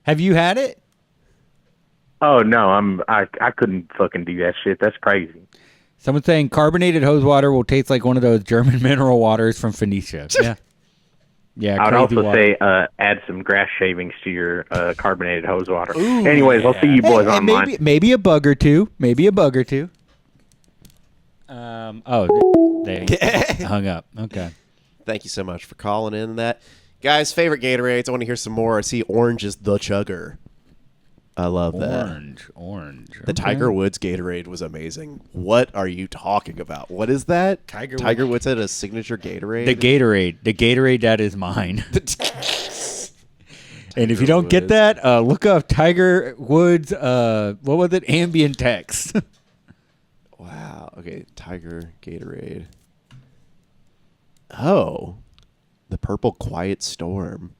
Have you had it? Oh no, I couldn't fucking do that shit. That's crazy. Someone's saying carbonated hose water will taste like one of those German mineral waters from Phoenicia. Yeah. Yeah, I'd crazy also water. say add some grass shavings to your carbonated hose water. Anyways, I'll see you boys Hey, online. maybe a bug or two. They hung up. Okay. Thank you so much for calling in that. Guys, favorite Gatorades. I want to hear some more. I see orange is the chugger. I love that. Orange. The Tiger Woods Gatorade was amazing. What are you talking about? What is that? Tiger Woods had a signature Gatorade? The Gatorade that is mine. And if you don't get that, look up Tiger Woods, what was it? Ambient text. Wow. Okay, Tiger Gatorade. Oh. The Purple Quiet Storm.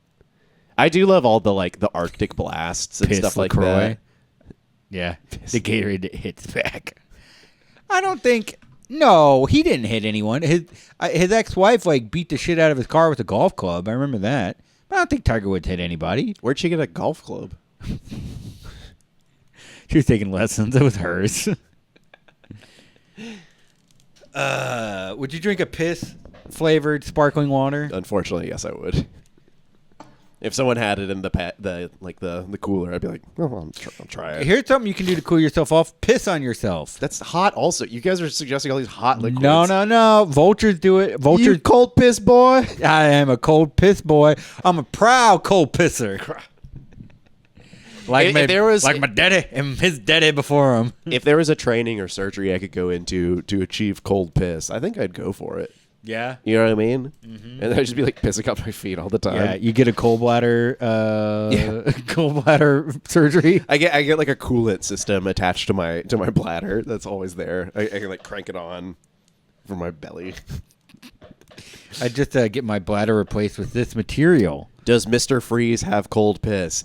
I do love all the the Arctic blasts and Piss stuff like LaCroix. that. Yeah, the Gatorade that hits back. I don't think. No, he didn't hit anyone. His ex-wife beat the shit out of his car with a golf club. I remember that. But I don't think Tiger Woods hit anybody. Where'd she get a golf club? She was taking lessons. It was hers. Would you drink a piss flavored sparkling water? Unfortunately, yes, I would. If someone had it in the cooler, I'd be like, oh, I'll try it. Here's something you can do to cool yourself off. Piss on yourself. That's hot. Also, you guys are suggesting all these hot liquids. No. Vultures do it. Vultures. You cold piss boy. I am a cold piss boy. I'm a proud cold pisser. Like my daddy and his daddy before him. If there was a training or surgery I could go into to achieve cold piss, I think I'd go for it. Yeah. You know what I mean? Mm-hmm. And I'd just be pissing up my feet all the time. Yeah, you get a cold bladder cold bladder surgery. I get a coolant system attached to my bladder that's always there. I can crank it on for my belly. I just get my bladder replaced with this material. Does Mr. Freeze have cold piss?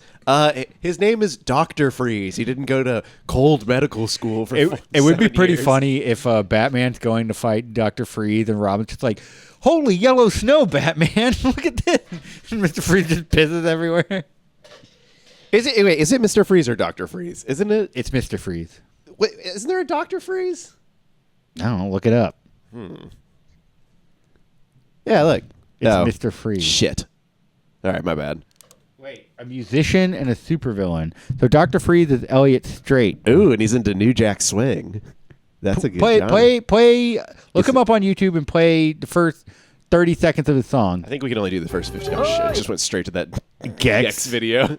His name is Dr. Freeze. He didn't go to cold medical school for It would be 7 pretty years. funny if Batman's going to fight Dr. Freeze and Robin's just like, holy yellow snow, Batman. Look at this. And Mr. Freeze just pisses everywhere. Is it Mr. Freeze or Dr. Freeze? Isn't it? It's Mr. Freeze. Wait, isn't there a Dr. Freeze? I don't know. Look it up. Yeah, look. It's Mr. Freeze. Shit. All right, my bad. Wait, a musician and a supervillain. So Dr. Freeze is Elliot Strait. Ooh, and he's into New Jack Swing. That's a good play. Look him up on YouTube and play the first 30 seconds of his song. I think we can only do the first 15. Oh, shit. Just went straight to that Gex video.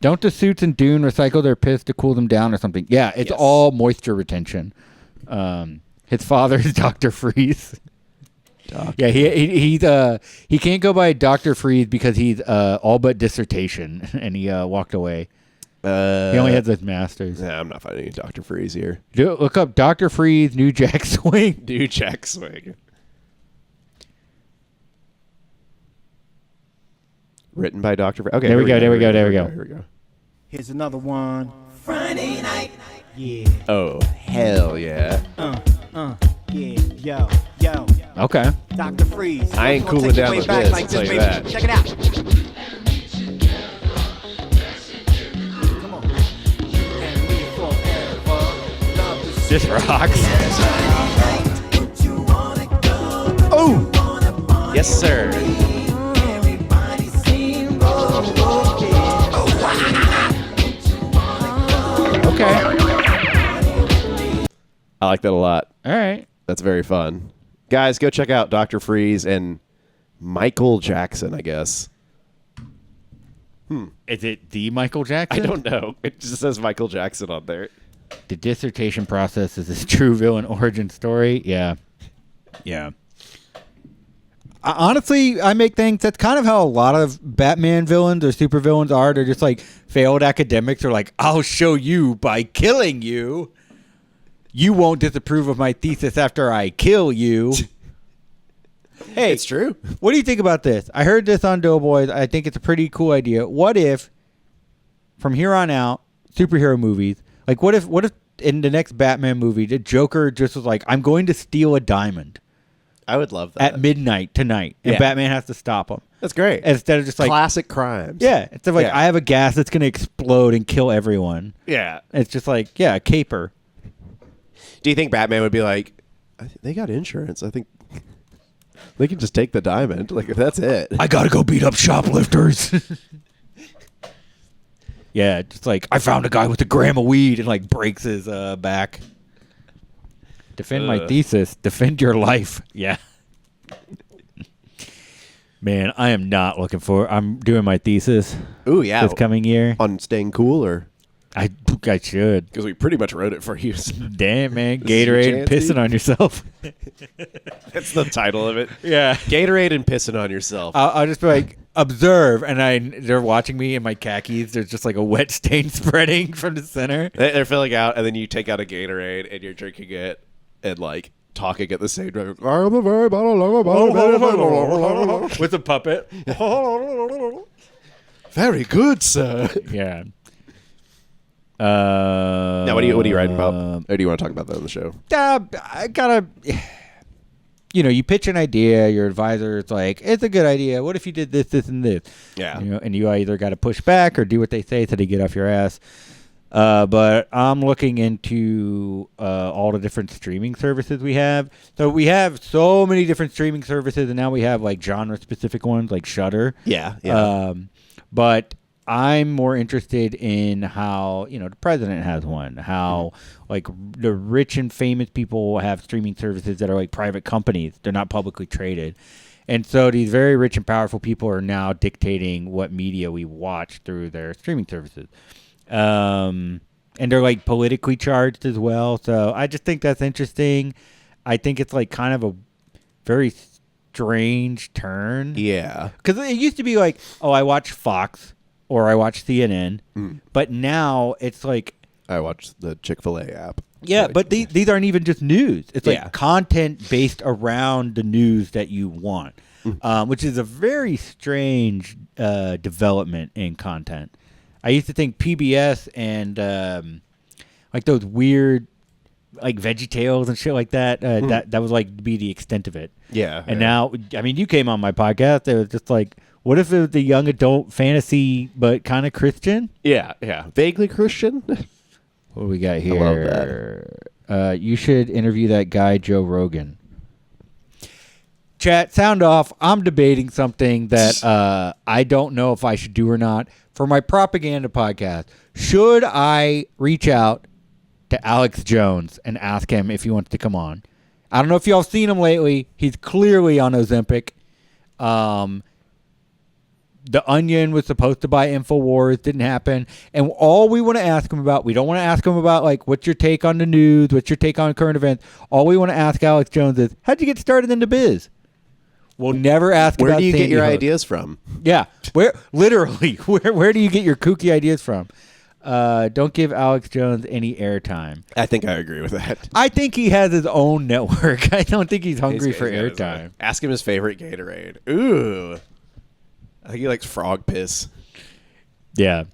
Don't the suits in Dune recycle their piss to cool them down or something? Yeah, it's all moisture retention. His father is Dr. Freeze. Yeah, he can't go by Dr. Freeze because he's all but dissertation, and he walked away. He only has his master's. Yeah, I'm not finding Dr. Freeze here. Look up Dr. Freeze, New Jack Swing. New Jack Swing. Written by Dr. Freeze. Okay, there we go. Here we go. Here's another one. Friday night. Yeah. Oh, hell yeah. Yeah, yo. Okay. Dr. Freeze. I ain't cooling down with this, I'll tell you that. Check it out. Come on. This rocks. Oh! Yes, sir. Okay. I like that a lot. All right. That's very fun. Guys, go check out Dr. Freeze and Michael Jackson, I guess. Is it the Michael Jackson? I don't know. It just says Michael Jackson on there. The dissertation process is his true villain origin story. Yeah. Honestly, I make things. That's kind of how a lot of Batman villains or supervillains are. They're just like failed academics. Are like, I'll show you by killing you. You won't disapprove of my thesis after I kill you. Hey, it's true. What do you think about this? I heard this on Doughboys. I think it's a pretty cool idea. What if, from here on out, superhero movies, like what if in the next Batman movie, the Joker just was like, I'm going to steal a diamond. I would love that. At midnight tonight, and Batman has to stop him. That's great. Instead of just like classic crimes. Yeah, instead of like I have a gas that's going to explode and kill everyone. Yeah, it's just like a caper. Do you think Batman would be like, they got insurance? I think they can just take the diamond. Like, if that's it. I got to go beat up shoplifters. Yeah, just like, I found a guy with a gram of weed and like breaks his back. Defend my thesis. Defend your life. Yeah. Man, I am not looking for. I'm doing my thesis. Ooh, yeah. This coming year. On staying cool, or? I should. Because we pretty much wrote it for you. Damn, man. Gatorade and pissing on yourself. That's the title of it. Yeah. Gatorade and pissing on yourself. I'll just be like, observe. And they're watching me in my khakis. There's just like a wet stain spreading from the center. They're filling out, and then you take out a Gatorade, and you're drinking it, and like talking at the same time. I am a very with a puppet. Very good, sir. Yeah. Now, what are you writing about? Or do you want to talk about that on the show? I gotta. You pitch an idea. Your advisor is like, "It's a good idea. What if you did this, this, and this?" Yeah. And you either got to push back or do what they say so they get off your ass. But I'm looking into all the different streaming services we have. So we have so many different streaming services, and now we have like genre-specific ones like Shudder. Yeah. But I'm more interested in how, the president has one, how like the rich and famous people have streaming services that are like private companies. They're not publicly traded. And so these very rich and powerful people are now dictating what media we watch through their streaming services. And they're like politically charged as well. So I just think that's interesting. I think it's like kind of a very strange turn. Yeah. Because it used to be like, oh, I watch Fox or I watch CNN. But now it's like, I watch the Chick-fil-A app. Yeah, but these aren't even just news. It's like content based around the news that you want, which is a very strange development in content. I used to think PBS and like those weird like VeggieTales and shit like that, that was like be the extent of it. Yeah. And now, I mean, you came on my podcast. It was just like, what if it was the young adult fantasy, but kind of Christian? Yeah. Vaguely Christian. What do we got here? I love that. You should interview that guy, Joe Rogan. Chat, sound off. I'm debating something that I don't know if I should do or not. For my propaganda podcast, should I reach out to Alex Jones and ask him if he wants to come on? I don't know if y'all seen him lately. He's clearly on Ozempic. The Onion was supposed to buy InfoWars. Didn't happen. And all we want to ask him about, we don't want to ask him about, like, what's your take on the news? What's your take on current events? All we want to ask Alex Jones is, how'd you get started in the biz? We'll never ask Where about do you get Sandy your Hook. ideas from? Yeah. Where do you get your kooky ideas from? Don't give Alex Jones any airtime. I think I agree with that. I think he has his own network. I don't think he's hungry for He's got his airtime. own. Ask him his favorite Gatorade. Ooh. I think he likes frog piss. Yeah.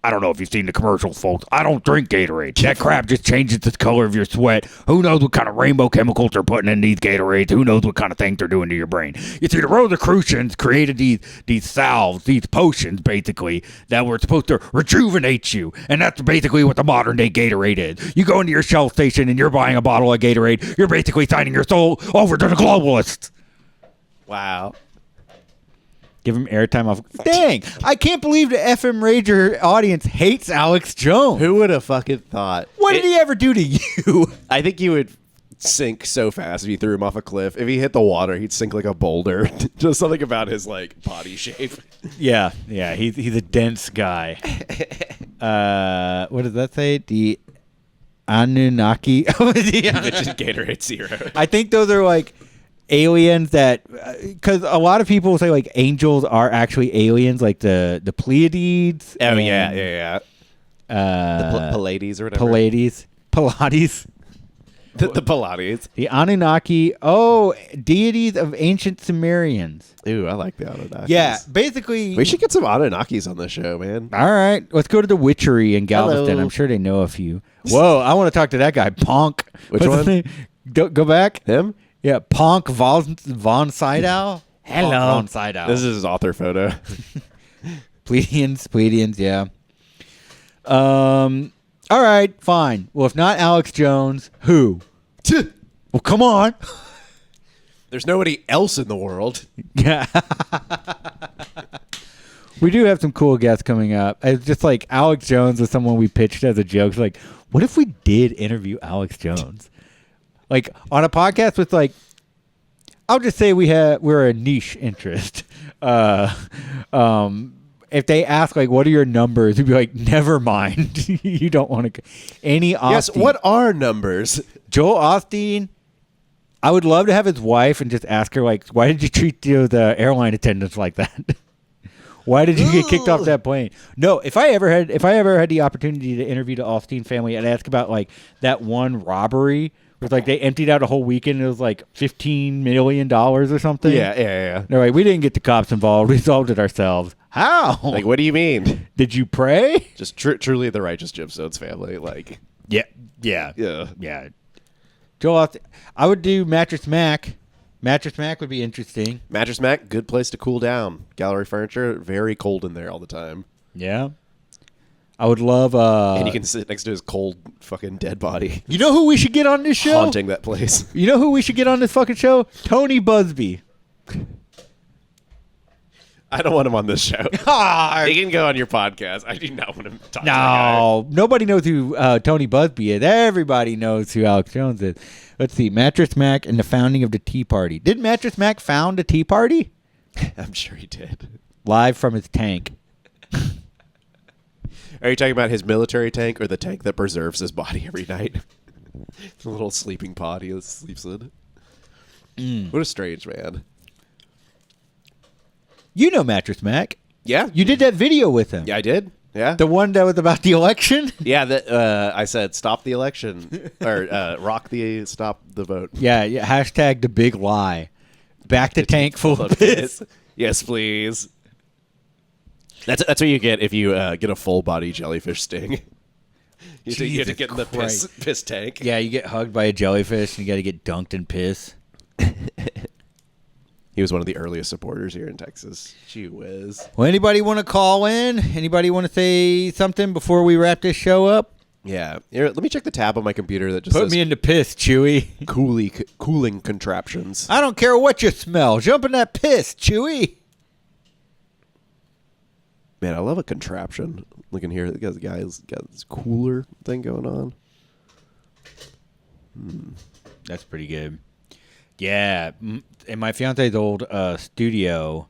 I don't know if you've seen the commercials, folks. I don't drink Gatorade. That crap just changes the color of your sweat. Who knows what kind of rainbow chemicals they're putting in these Gatorades? Who knows what kind of things they're doing to your brain? You see, the Rosicrucians created these salves, these potions, basically, that were supposed to rejuvenate you. And that's basically what the modern-day Gatorade is. You go into your Shell station and you're buying a bottle of Gatorade. You're basically signing your soul over to the globalists. Wow. Give him airtime off. Dang, I can't believe the FM Rager audience hates Alex Jones. Who would have fucking thought? What did he ever do to you? I think you would sink so fast if you threw him off a cliff. If he hit the water, he'd sink like a boulder. Just something about his like body shape. Yeah, he's a dense guy. What does that say? The Anunnaki. Which is Gatorade Zero. I think those are like aliens that, because a lot of people say like angels are actually aliens, like the Pleiades. Oh yeah. The Pallades or whatever. Pilates. The Pilates. The Anunnaki. Oh, deities of ancient Sumerians. Ooh, I like the Anunnakis. Yeah, basically. We should get some Anunnakis on the show, man. All right, let's go to the Witchery in Galveston. Hello. I'm sure they know a few. Whoa, I want to talk to that guy, Ponk. Which What's his one? name? Go back. Him? Yeah, Ponk von Sydow. Hello. Ponk von Sydow. This is his author photo. Pleiadians, yeah. All right, fine. Well, if not Alex Jones, who? Well, come on. There's nobody else in the world. Yeah. We do have some cool guests coming up. It's just like Alex Jones is someone we pitched as a joke. It's like, what if we did interview Alex Jones? Like on a podcast with like, I'll just say we're a niche interest. If they ask like, what are your numbers? We'd be like, never mind. You don't want to. Any Austin. Yes, what are numbers? Joel Osteen. I would love to have his wife and just ask her like, why did you treat the airline attendants like that? Why did you get kicked off that plane? No, if I ever had the opportunity to interview the Osteen family, I'd ask about like that one robbery. It was like they emptied out a whole weekend. It was like $15 million or something. Yeah. They're like, we didn't get the cops involved. We solved it ourselves. How? Like, what do you mean? Did you pray? Just truly the righteous Gemstones family. Like, Yeah. Joel Osteen. I would do Mattress Mac. Mattress Mac would be interesting. Mattress Mac, good place to cool down. Gallery furniture, very cold in there all the time. Yeah. I would love... and you can sit next to his cold fucking dead body. You know who we should get on this show? Haunting that place. You know who we should get on this fucking show? Tony Busby. I don't want him on this show. He can go on your podcast. I do not want him to talk to that guy. No, nobody knows who Tony Busby is. Everybody knows who Alex Jones is. Let's see. Mattress Mac and the founding of the Tea Party. Did Mattress Mac found the Tea Party? I'm sure he did. Live from his tank. Are you talking about his military tank or the tank that preserves his body every night? The little sleeping pod he sleeps in. What a strange man. You know Mattress Mac. Yeah. You did that video with him. Yeah, I did. Yeah. The one that was about the election? Yeah, I said stop the election or stop the vote. Yeah. Hashtag the big lie. Back the tank full of piss. Yes, please. That's what you get if you get a full body jellyfish sting. You have to get in the piss tank. Yeah, you get hugged by a jellyfish and you got to get dunked in piss. He was one of the earliest supporters here in Texas. Gee whiz. Well, anybody want to call in? Anybody want to say something before we wrap this show up? Yeah. Here, let me check the tab on my computer that just Put says me in the piss, Chewy. cooling contraptions. I don't care what you smell. Jump in that piss, Chewy. Man, I love a contraption. Looking here, the guy's got this cooler thing going on. That's pretty good. Yeah, in my fiance's old studio,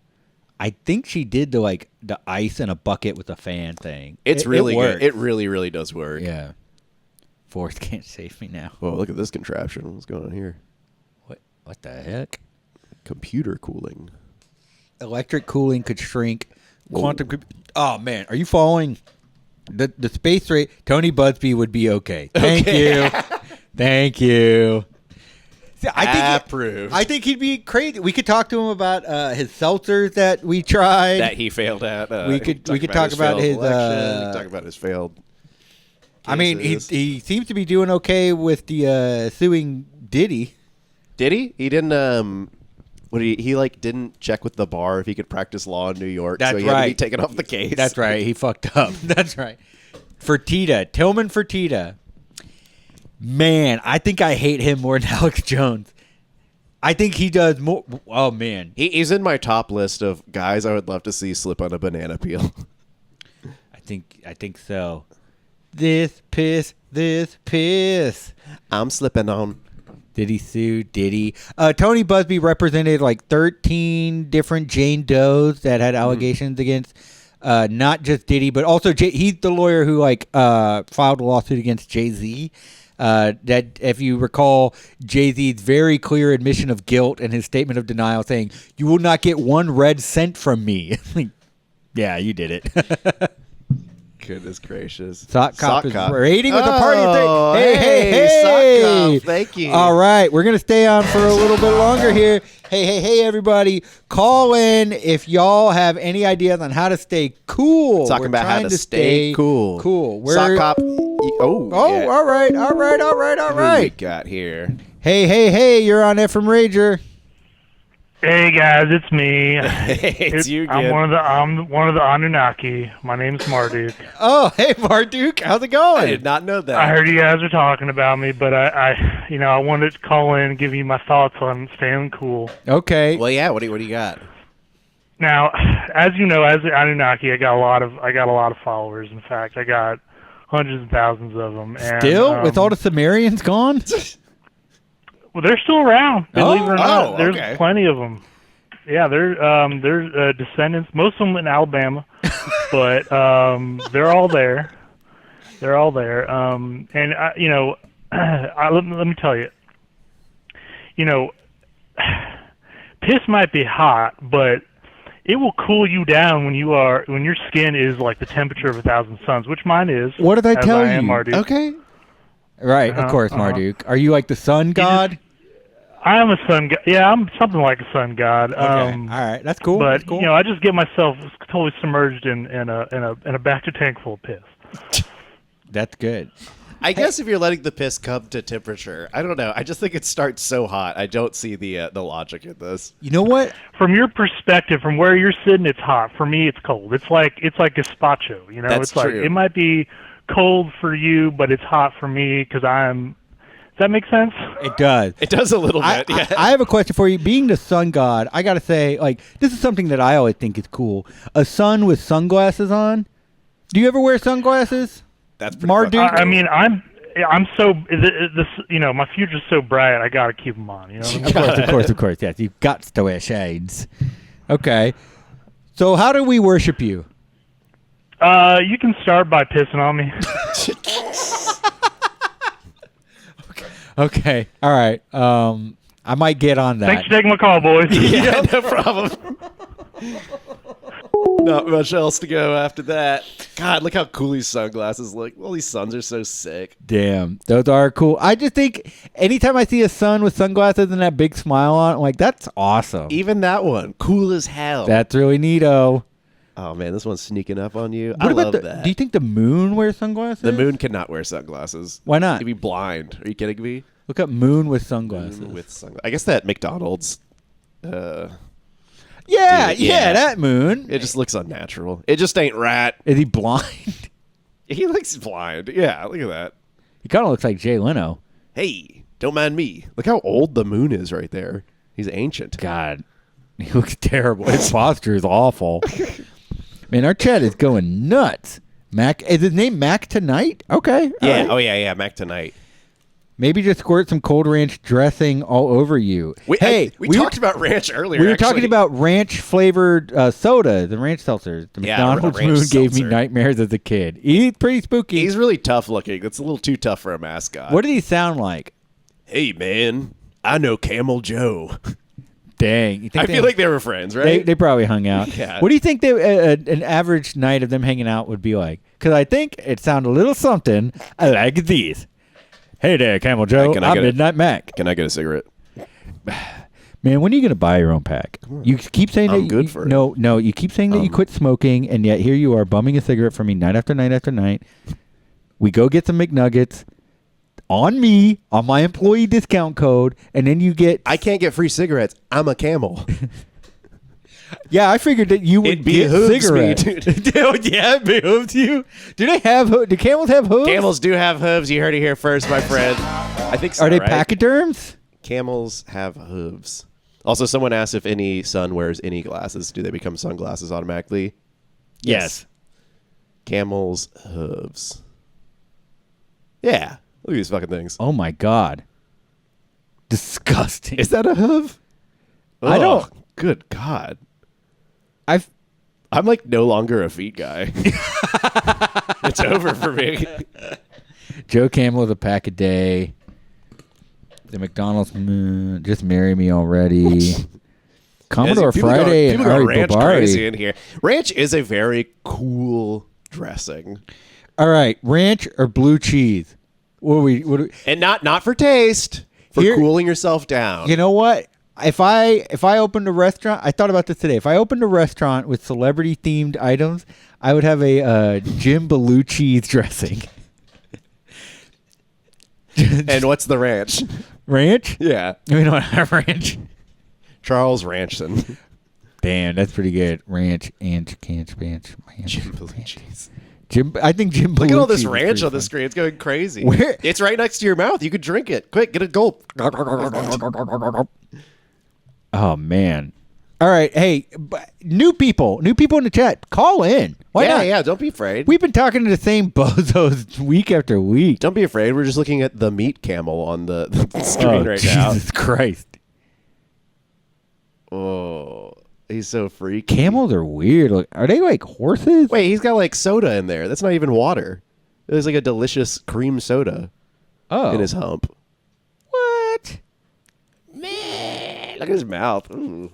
I think she did the ice in a bucket with a fan thing. It's really works. good. It really, really does work. Yeah. Forrest can't save me now. Whoa, look at this contraption. What's going on here? What the heck? Computer cooling. Electric cooling could shrink. Quantum. Oh man, are you following the space rate? Tony Busby would be okay. Thank you. Thank you. See, I think he'd be crazy. We could talk to him about his seltzers that we tried. That he failed at. We could talk about his. We could talk about his failed. I mean, he seems to be doing okay with the suing Diddy. Did he? He didn't. He didn't check with the bar if he could practice law in New York. That's so he right. had to be taken off the case. That's right. He fucked up. That's right. Tillman Fertitta. Man, I think I hate him more than Alex Jones. I think he does more. Oh man, he's in my top list of guys I would love to see slip on a banana peel. I think so. This piss. I'm slipping on. Did he sue? Did he? Tony Busby represented 13 different Jane Does that had allegations against not just Diddy, but also he's the lawyer who filed a lawsuit against Jay-Z. That, if you recall, Jay-Z's very clear admission of guilt and his statement of denial saying, "You will not get one red cent from me." Yeah, you did it. Goodness gracious. Sock Cop is Cop. rating with a party. Hey, Sock Cop. Thank you. All right, we're going to stay on for a little bit longer here. Hey, everybody. Call in if y'all have any ideas on how to stay cool. Talking about how to stay cool. Cool. Sock Cop. Oh, yeah. all right. Who we got here? Hey, you're on Effin Rager. Hey guys, it's me. It's you. I'm one of the Anunnaki. My name's Marduk. Oh, hey Marduk, how's it going? I did not know that. I heard you guys were talking about me, but I wanted to call in and give you my thoughts on staying cool. Okay. Well, yeah. What do you got? Now, as you know, as the Anunnaki, I got a lot of followers. In fact, I got hundreds of thousands of them. And, Still, with all the Sumerians gone? Well, they're still around. Believe it or not, there's okay. plenty of them. Yeah, they're descendants. Most of them in Alabama, but they're all there. They're all there. And let me tell you, piss might be hot, but it will cool you down when your skin is like the temperature of 1,000 suns, which mine is. What did I tell I am, you? Marduk. Okay. Right, of course, Marduk. Are you like the sun god? I am a sun god. Yeah, I'm something like a sun god. Okay. All right, that's cool. But that's cool. I just get myself totally submerged in a Bacta tank full of piss. That's good. I guess if you're letting the piss come to temperature, I don't know. I just think it starts so hot. I don't see the logic in this. You know what? From your perspective, from where you're sitting, it's hot. For me, it's cold. It's like gazpacho. That's it's true. like it might be cold for you, but it's hot for me because I'm. Does that make sense? It does. It does a little bit. Yeah. I have a question for you. Being the sun god, I gotta say, this is something that I always think is cool. A sun with sunglasses on. Do you ever wear sunglasses? That's pretty Marduk. I mean, I'm so my future's so bright. I gotta keep them on. Of course. Yes, you've got to wear shades. Okay. So how do we worship you? You can start by pissing on me. Okay. All right. I might get on that. Thanks for taking my call, boys. Yeah, no problem. Not much else to go after that. God, look how cool these sunglasses look. All these suns are so sick. Damn, those are cool. I just think anytime I see a sun with sunglasses and that big smile on, I'm like, that's awesome. Even that one, cool as hell. That's really neato. Oh man, this one's sneaking up on you. What I about love that. Do you think the moon wears sunglasses? The moon cannot wear sunglasses. Why not? You'd be blind. Are you kidding me? Look up moon with sunglasses. Moon with sunglasses. I guess that McDonald's. Yeah, that moon. It just looks unnatural. It just ain't right. Is he blind? He looks blind. Yeah, look at that. He kind of looks like Jay Leno. Hey, don't mind me. Look how old the moon is right there. He's ancient. God, he looks terrible. His posture is awful. Man, our chat is going nuts. Mac, is his name Mac Tonight? Okay. Yeah. Right. Oh, yeah. Mac Tonight. Maybe just squirt some Cold Ranch dressing all over you. We talked about ranch earlier. We were actually. talking about ranch flavored soda, the ranch seltzers. The McDonald's ranch moon gave me seltzer. nightmares as a kid. He's pretty spooky. He's really tough looking. That's a little too tough for a mascot. What did he sound like? Hey, man, I know Camel Joe. Dang. You think I feel like they were friends, right? They probably hung out. Yeah. What do you think an average night of them hanging out would be like? Because I think it sounded a little something like this. Hey there, Camel Joe. Can I I'm get Midnight Mac. Can I get a cigarette? Man, when are you going to buy your own pack? You keep saying I'm that good you, for it. No, you keep saying that you quit smoking, and yet here you are bumming a cigarette from me night after night after night. We go get some McNuggets on me, on my employee discount code, and then you get... I can't get free cigarettes. I'm a camel. Yeah, I figured that you would It get behooves me, cigarettes. dude. Yeah, it behooves you. Do they have... Do camels have hooves? Camels do have hooves. You heard it here first, my friend. I think so, Are they right? pachyderms? Camels have hooves. Also, someone asked if any sun wears any glasses. Do they become sunglasses automatically? Yes. Camels' hooves. Yeah. Look at these fucking things. Oh, my God. Disgusting. Is that a hoof? I don't... Ugh, good God. I'm like no longer a feet guy. It's over for me. Joe Camel with a pack a day. The McDonald's just marry me already. Commodore People Friday people and go Ari ranch crazy Bobari. in here. Ranch is a very cool dressing. All right, ranch or blue cheese? What do we And not for taste, for Here- cooling yourself down. You know what? If I opened a restaurant, I thought about this today. If I opened a restaurant with celebrity themed items, I would have a Jim Belushi dressing. And what's the ranch? Ranch? Yeah. We don't have ranch. Charles Ranchson. Damn, that's pretty good. Ranch and Jim Belushi. I think Jim Belushi. Look at all this is ranch pretty on the fun. screen. It's going crazy. Where- It's right next to your mouth. You could drink it. Quick, get a gulp. Oh man! All right, hey, new people in the chat, call in. Why not? Yeah, don't be afraid. We've been talking to the same bozos week after week. Don't be afraid. We're just looking at the meat camel on the screen right Jesus Christ! now. Oh, he's so freaky. Camels are weird. Like, are they like horses? Wait, he's got like soda in there. That's not even water. There's like a delicious cream soda in his hump. What? Man, look at his mouth. Ooh.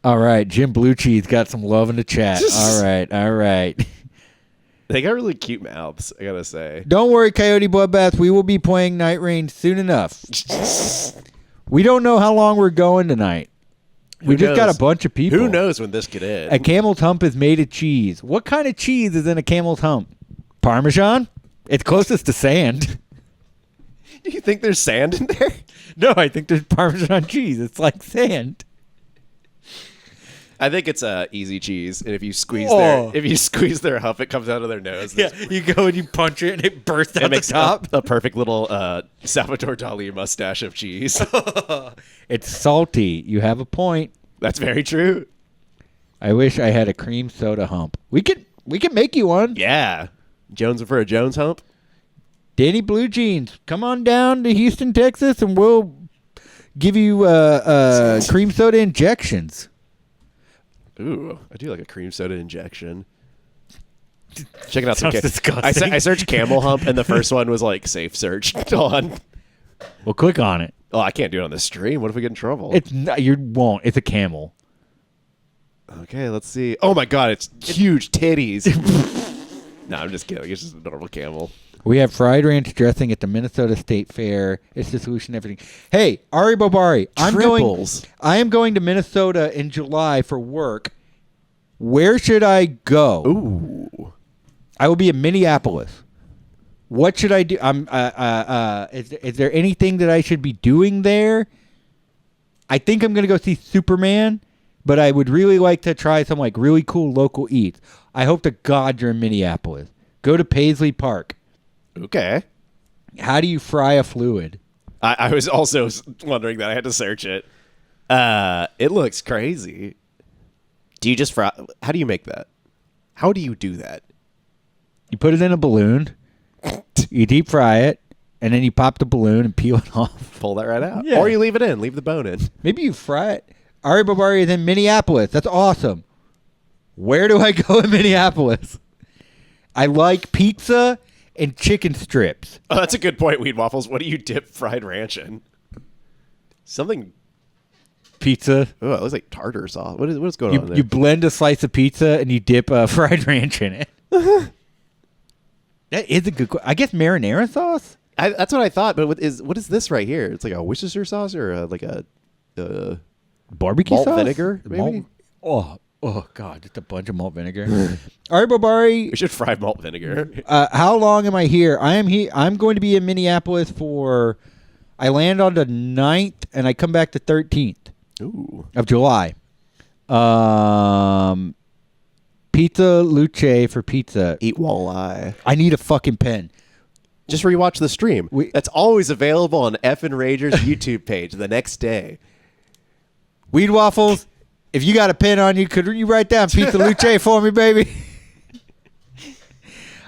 All right, Jim Belushi's got some love in the chat. All right. They got really cute mouths, I gotta say. Don't worry, Coyote Bloodbath. We will be playing Night Rain soon enough. We don't know how long we're going tonight. We just got a bunch of people. Who knows when this could end? A camel's hump is made of cheese. What kind of cheese is in a camel's hump? Parmesan? It's closest to sand. Do you think there's sand in there? No, I think there's Parmesan cheese. It's like sand. I think it's easy cheese, and if you squeeze their hump, it comes out of their nose. Yeah, you go and you punch it, and it bursts out It the makes top. a perfect little Salvador Dali mustache of cheese. It's salty. You have a point. That's very true. I wish I had a cream soda hump. We could make you one. Yeah, Jones for a Jones hump. Danny Blue Jeans, come on down to Houston, Texas, and we'll give you cream soda injections. Ooh, I do like a cream soda injection. Checking out some. Sounds disgusting. I searched camel hump, and the first one was like safe search. on. Well, click on it. Oh, I can't do it on the stream. What if we get in trouble? It's not, you won't. It's a camel. Okay, let's see. Oh my god, it's huge titties. No, I'm just kidding. It's just a normal camel. We have fried ranch dressing at the Minnesota State Fair. It's the solution to everything. Hey, Ari Bobari, I am going to Minnesota in July for work. Where should I go? Ooh. I will be in Minneapolis. What should I do? Is there anything that I should be doing there? I think I'm going to go see Superman, but I would really like to try some like really cool local eats. I hope to God you're in Minneapolis. Go to Paisley Park. Okay. How do you fry a fluid? I was also wondering that. I had to search it. It looks crazy. Do you just fry? How do you make that? How do you do that? You put it in a balloon. You deep fry it. And then you pop the balloon and peel it off. Pull that right out. Yeah. Or you leave it in. Leave the bone in. Maybe you fry it. Ari Barbari is in Minneapolis. That's awesome. Where do I go in Minneapolis? I like pizza and chicken strips. Oh, that's a good point, Weed Waffles. What do you dip fried ranch in? Something. Pizza. Oh, it looks like tartar sauce. What is going on there? You blend a slice of pizza and you dip fried ranch in it. That is a good question. I guess marinara sauce? That's what I thought, but what is this right here? It's like a Worcestershire sauce or like a barbecue malt sauce? vinegar, maybe? Oh, God, just a bunch of malt vinegar. Ari Barbari. We should fry malt vinegar. How long am I here? I'm going to be in Minneapolis for. I land on the 9th and I come back the 13th of July. Pizza Luce for pizza. Eat walleye. I need a fucking pen. Just rewatch the stream. That's always available on Effin Rager's YouTube page the next day. Weed Waffles, if you got a pen on you, could you write down Pizza Luce for me, baby?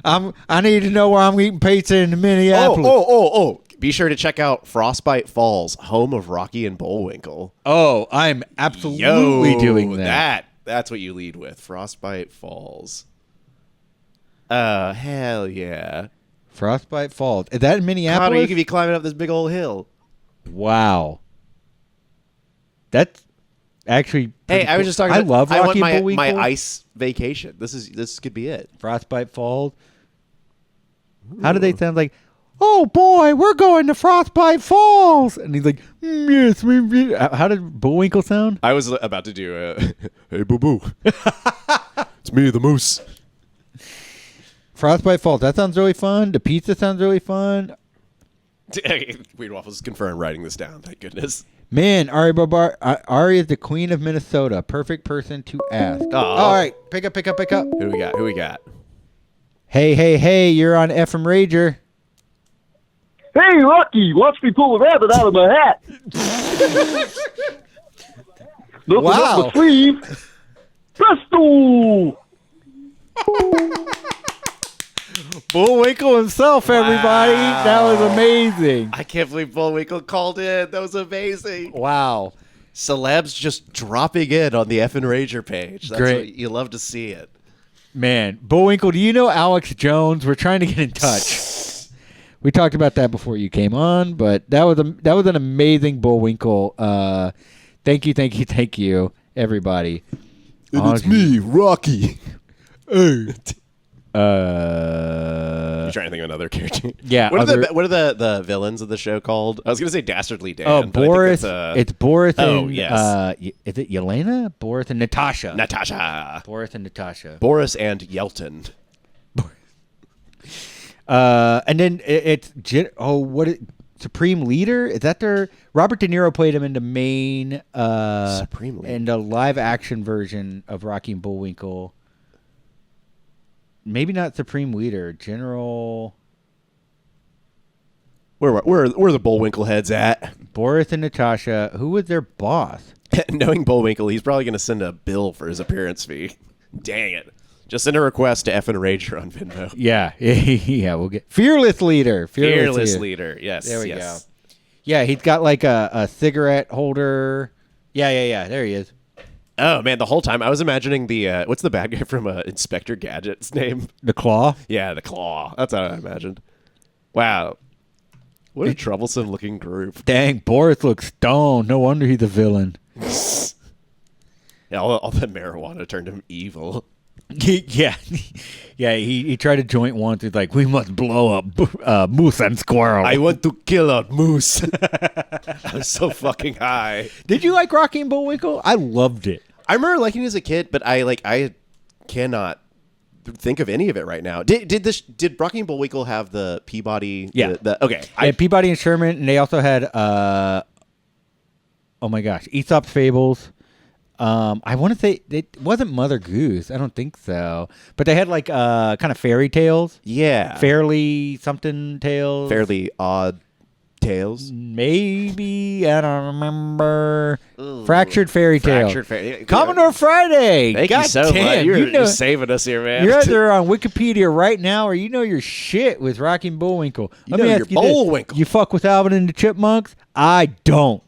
I need to know where I'm eating pizza in Minneapolis. Oh. Be sure to check out Frostbite Falls, home of Rocky and Bullwinkle. Oh, I'm absolutely doing that. That's what you lead with. Frostbite Falls. Hell yeah. Frostbite Falls. Is that in Minneapolis? Connor, you could be climbing up this big old hill. Wow. That's actually Hey, I was just talking I about love Rocky I and want Bullwinkle. my ice vacation. This could be it. Frostbite Falls. How do they sound like, oh boy, we're going to Frostbite Falls? And he's like, yes. How did Bullwinkle sound? I was about to do a, hey, boo-boo. It's me, the moose. Frostbite Falls. That sounds really fun. The pizza sounds really fun. Weird Waffles is confirmed writing this down. Thank goodness. Man, Ari is the queen of Minnesota. Perfect person to ask. Oh. All right. Pick up. Who we got? Hey, you're on Effin Rager. Hey, Rocky, watch me pull a rabbit out of my hat. Nothing up my sleeve. Presto! Bullwinkle himself, everybody. That was amazing. I can't believe Bullwinkle called in. That was amazing. Wow. Celebs just dropping in on the Effin Rager page. That's Great. What, you love to see it. Man, Bullwinkle, do you know Alex Jones? We're trying to get in touch. We talked about that before you came on, but that was an amazing Bullwinkle. Thank you, everybody. And it's me, Rocky. Hey. You're trying to think of another character. Yeah. What are the villains of the show called? I was gonna say Dastardly Dan. Oh, but Boris. I think It's Boris Oh, and yes. is it Yelena? Boris and Natasha. Natasha. Boris and Natasha. Boris and Yelton. And then it's Supreme Leader? Is that their Robert De Niro played him in the main Supreme Leader. in the live action version of Rocky and Bullwinkle. Maybe not Supreme Leader, General. Where the Bullwinkle heads at? Boris and Natasha. Who was their boss? Knowing Bullwinkle, he's probably gonna send a bill for his appearance fee. Dang it. Just send a request to Effin Rager on Venmo. Yeah, we'll get Fearless Leader. Fearless leader. Yes. There we go. Yeah, he's got like a cigarette holder. Yeah. There he is. Oh man, the whole time I was imagining the what's the bad guy from Inspector Gadget's name? The Claw. Yeah, the Claw. That's what I imagined. Wow, what a troublesome looking group. Dang, Boris looks stoned. No wonder he's a villain. Yeah, all the marijuana turned him evil. Yeah. He tried a joint once. He's like, we must blow up moose and squirrel. I want to kill a moose. I'm so fucking high. Did you like Rocky and Bullwinkle? I loved it. I remember liking it as a kid, but I cannot think of any of it right now. Did Rocky and Bullwinkle have the Peabody? Yeah. Okay. Peabody and Sherman, and they also had oh my gosh, Aesop's Fables. I want to say it wasn't Mother Goose. I don't think so. But they had like kind of fairy tales. Yeah. Fairly something tales. Fairly Odd Tales. Maybe. I don't remember. Ooh, Fractured Fairy Tale. Commodore Friday. Thank God you so damn, much. You're saving us here, man. You're either on Wikipedia right now or you know your shit with Rocky and Bullwinkle. You know your Bullwinkle. You fuck with Alvin and the Chipmunks? I don't.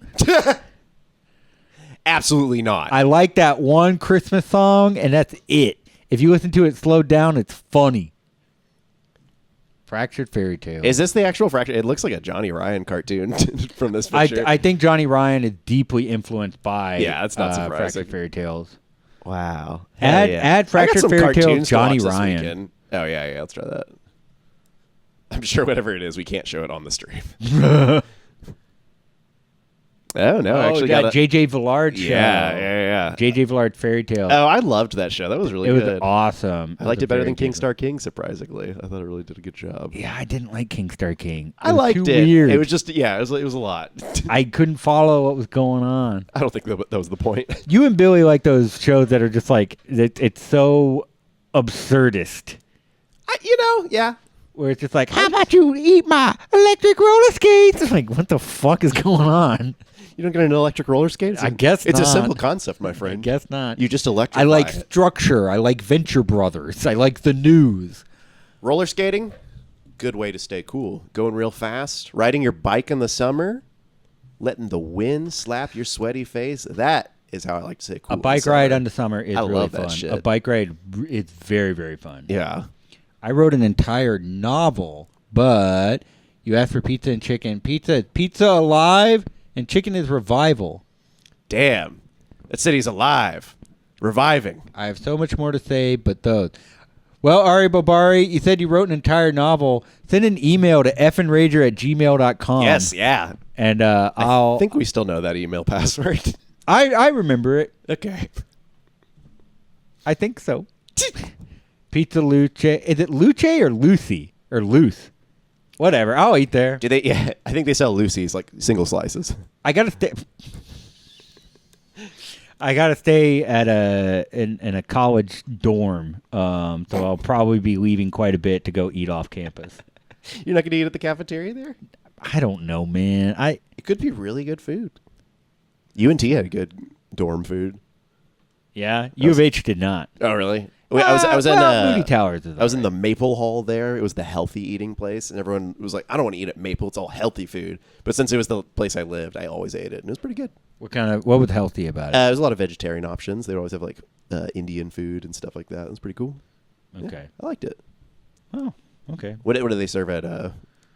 Absolutely not. I like that one Christmas song, and that's it. If you listen to it slowed down, it's funny. Fractured Fairy Tale. Is this the actual Fractured? It looks like a Johnny Ryan cartoon from this picture. I think Johnny Ryan is deeply influenced by that's not surprising. Fractured Fairy Tales. Wow. Add Fractured Fairy Tales Johnny Ryan. Weekend. Oh, yeah, let's try that. I'm sure whatever it is, we can't show it on the stream. Oh, no. Actually that J.J. Villard show. Yeah. J.J. Villard Fairy Tale. Oh, I loved that show. That was really good. It was awesome. I liked it better than King Star King, surprisingly. I thought it really did a good job. Yeah, I didn't like King Star King. I liked it. Weird. It was just, it was a lot. I couldn't follow what was going on. I don't think that was the point. You and Billy like those shows that are just like, it's so absurdist. Yeah. Where it's just like, how about you eat my electric roller skates? It's like, what the fuck is going on? You don't get an electric roller skate? I guess it's not. a simple concept, my friend. I guess not. You just electrify I like it. structure. I like Venture Brothers. I like the news. Roller skating, good way to stay cool. Going real fast, riding your bike in the summer, letting the wind slap your sweaty face. That is how I like to stay cool. A bike ride in the summer is really love fun. that shit. A bike ride is very, very fun. Yeah. I wrote an entire novel, but you asked for pizza and chicken. Pizza alive, and chicken is revival. Damn. That city's alive. Reviving. I have so much more to say, but those. Well, Ari Bobari, you said you wrote an entire novel. Send an email to effinrager@gmail.com. Yes, yeah. And I think we still know that email password. I remember it. Okay. I think so. Pizza Luce. Is it Luce or Lucy? Or Luce? Whatever. I'll eat there. Do they? Yeah, I think they sell Lucy's, like single slices. I gotta stay at in a college dorm, so I'll probably be leaving quite a bit to go eat off campus. You're not gonna eat at the cafeteria there? I don't know, man. It could be really good food. UNT had good dorm food. Yeah, U of H did not. Oh, really? Wait, I was in Moody Towers. I was in the Maple Hall there. It was the healthy eating place, and everyone was like, "I don't want to eat at Maple. It's all healthy food." But since it was the place I lived, I always ate it, and it was pretty good. What was healthy about it? There's a lot of vegetarian options. They would always have like Indian food and stuff like that. It was pretty cool. Okay, yeah, I liked it. Oh, okay. What do they serve at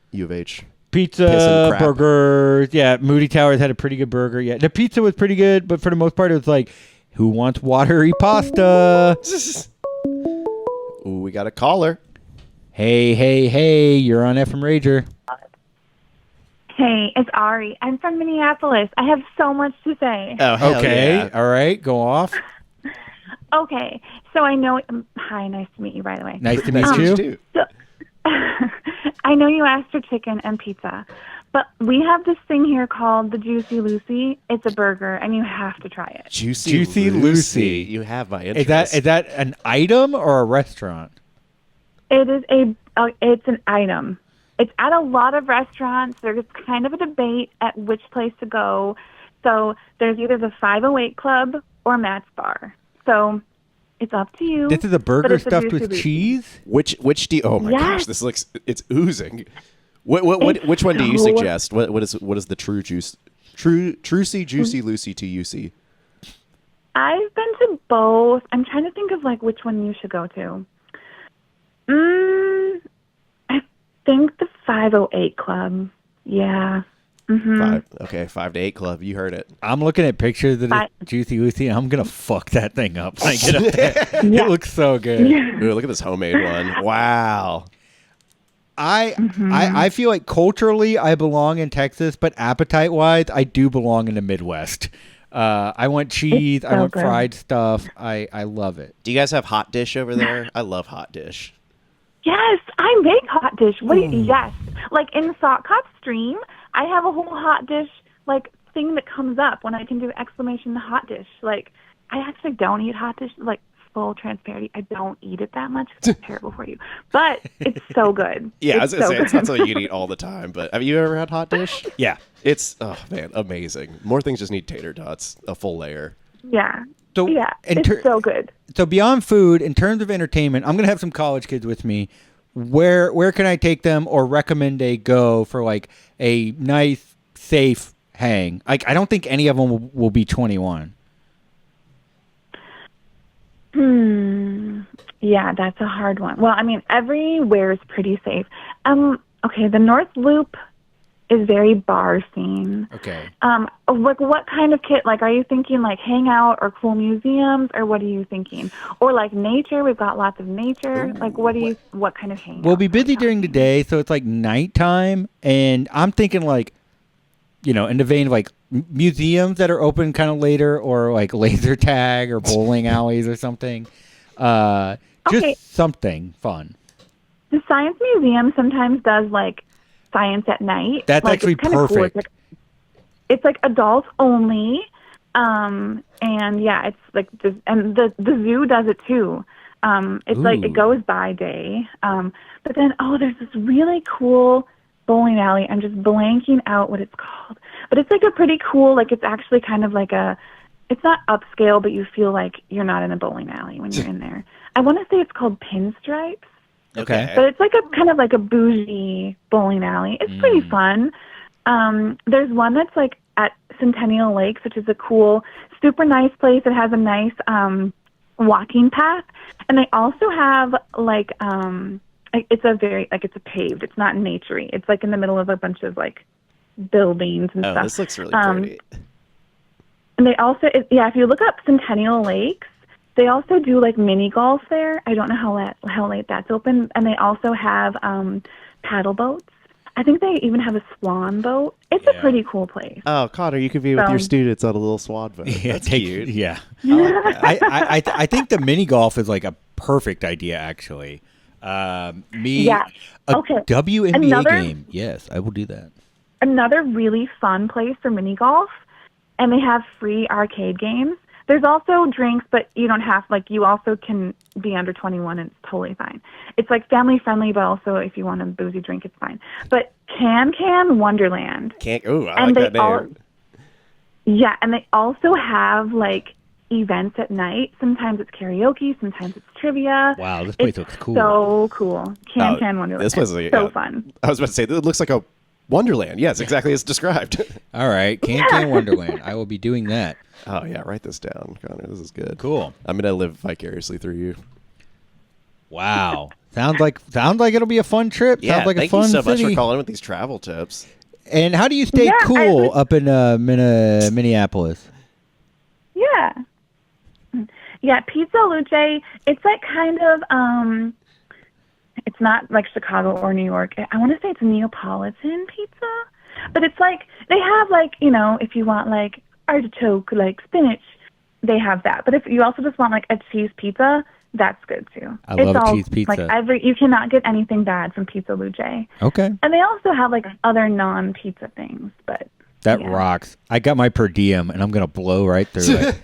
U of H? Pizza, burgers. Yeah, Moody Towers had a pretty good burger. Yeah, the pizza was pretty good, but for the most part, it was like, who wants watery pasta? Ooh, we got a caller. Hey, you're on FM Rager. Hey, it's Ari. I'm from Minneapolis. I have so much to say. Oh, hell okay. Yeah. All right, go off. Okay, so I know... hi, nice to meet you, by the way. Nice to meet you. So, I know you asked for chicken and pizza, but we have this thing here called the Juicy Lucy. It's a burger, and you have to try it. Juicy Lucy. You have my interest. Is that an item or a restaurant? It is it's an item. It's at a lot of restaurants. There's kind of a debate at which place to go. So there's either the 508 Club or Matt's Bar. So it's up to you. This is a burger stuffed with cheese? Which do you, oh my gosh, this looks, it's oozing. Which one do you suggest? What is the true Juicy Lucy to you see? I've been to both. I'm trying to think of like which one you should go to. I think the 508 Club. Yeah. Mm-hmm. 5 to 8 Club. You heard it. I'm looking at pictures of the Juicy Lucy, and I'm gonna fuck that thing up when I get up there. Yeah. It looks so good. Yeah. Ooh, look at this homemade one. Wow. I feel like culturally I belong in Texas, but appetite-wise, I do belong in the Midwest. I want cheese. I want fried stuff. I love it. Do you guys have Hot Dish over there? I love Hot Dish. Yes, I make Hot Dish. Yes. Like in Sock Cop Stream, I have a whole Hot Dish like thing that comes up when I can do exclamation Hot Dish. Like I actually don't eat hot dish. Like, full transparency, I don't eat it that much. It's terrible for you. But it's so good. Yeah, I was going to say, good. it's not something you can eat all the time, but have you ever had hot dish? Yeah. It's, oh, man, amazing. More things just need tater tots, a full layer. Yeah. So, yeah, it's so good. So beyond food, in terms of entertainment, I'm going to have some college kids with me. Where can I take them or recommend they go for like a nice, safe hang? Like, I don't think any of them will be 21. Yeah, that's a hard one. Well, I mean, everywhere is pretty safe. Okay, the North Loop is very bar scene. Okay. Like, what kind of kid? Like, are you thinking like hangout or cool museums, or what are you thinking? Or like nature? We've got lots of nature. Ooh, like, what kind of hangout? We'll be busy during the day, so it's like nighttime, and I'm thinking like, you know, in the vein of like museums that are open kind of later, or like laser tag or bowling alleys or something. Just something fun. The Science Museum sometimes does like science at night. That's like, actually it's kinda perfect. Cool. It's like adults only. And yeah, it's like and the zoo does it too. It's like it goes by day. But then there's this really cool bowling alley. I'm just blanking out what it's called. But it's like a pretty cool, like it's actually kind of like it's not upscale, but you feel like you're not in a bowling alley when you're in there. I want to say it's called Pinstripes. Okay. But it's like a kind of like a bougie bowling alley. It's pretty fun. There's one that's like at Centennial Lakes, which is a cool, super nice place. It has a nice walking path. And they also have like it's a paved. It's not naturey. It's like in the middle of a bunch of like buildings and stuff. This looks really pretty. And they also, if you look up Centennial Lakes, they also do like mini golf there. I don't know how late that's open. And they also have paddle boats. I think they even have a swan boat. It's a pretty cool place. Oh, Connor, you could be with your students on a little swan boat. Yeah, That's cute. Yeah. I think the mini golf is like a perfect idea, actually. WNBA game. Yes, I will do that. Another really fun place for mini golf, and they have free arcade games. There's also drinks, but you don't have, like, you also can be under 21 and it's totally fine. It's like family friendly, but also if you want a boozy drink, it's fine. But Can Wonderland. I like that name. Yeah, and they also have like events at night. Sometimes it's karaoke, sometimes it's trivia. Wow, this place looks cool. So cool. Can Wonderland. This place is so fun. I was about to say, it looks like a Wonderland. Yes, exactly as described. All right, Can Wonderland. I will be doing that. Oh, yeah, write this down, Connor. This is good. Cool. I'm going to live vicariously through you. Wow. Sounds like it'll be a fun trip. Yeah, sounds like thank a fun you so much city. for calling with these travel tips. And how do you stay cool up in Minneapolis? Yeah. Yeah, Pizza Luce, it's like kind of, it's not like Chicago or New York. I want to say it's Neapolitan pizza. But it's like, they have like, you know, if you want like artichoke, like spinach, they have that. But if you also just want like a cheese pizza, that's good too. I love a cheese pizza. Like you cannot get anything bad from Pizza Luce. Okay. And they also have like other non-pizza things, but that rocks. I got my per diem, and I'm gonna blow right through it.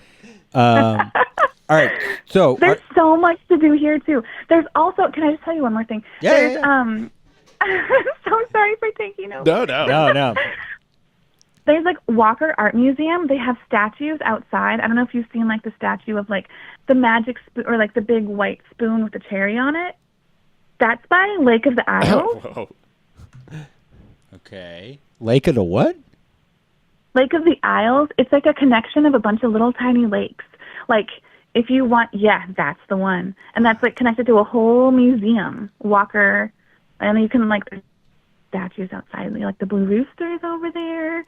All right, so there's so much to do here too. There's also, can I just tell you one more thing? Yeah. I'm so sorry for taking over. No. There's like Walker Art Museum. They have statues outside. I don't know if you've seen like the statue of like the magic spoon, or like the big white spoon with the cherry on it. That's by Lake of the Isles. Whoa. Okay. Lake of the what? Lake of the Isles. It's like a connection of a bunch of little tiny lakes. Like if you want, that's the one. And that's like connected to a whole museum. Walker, and you can like there's statues outside. Like the blue rooster is over there.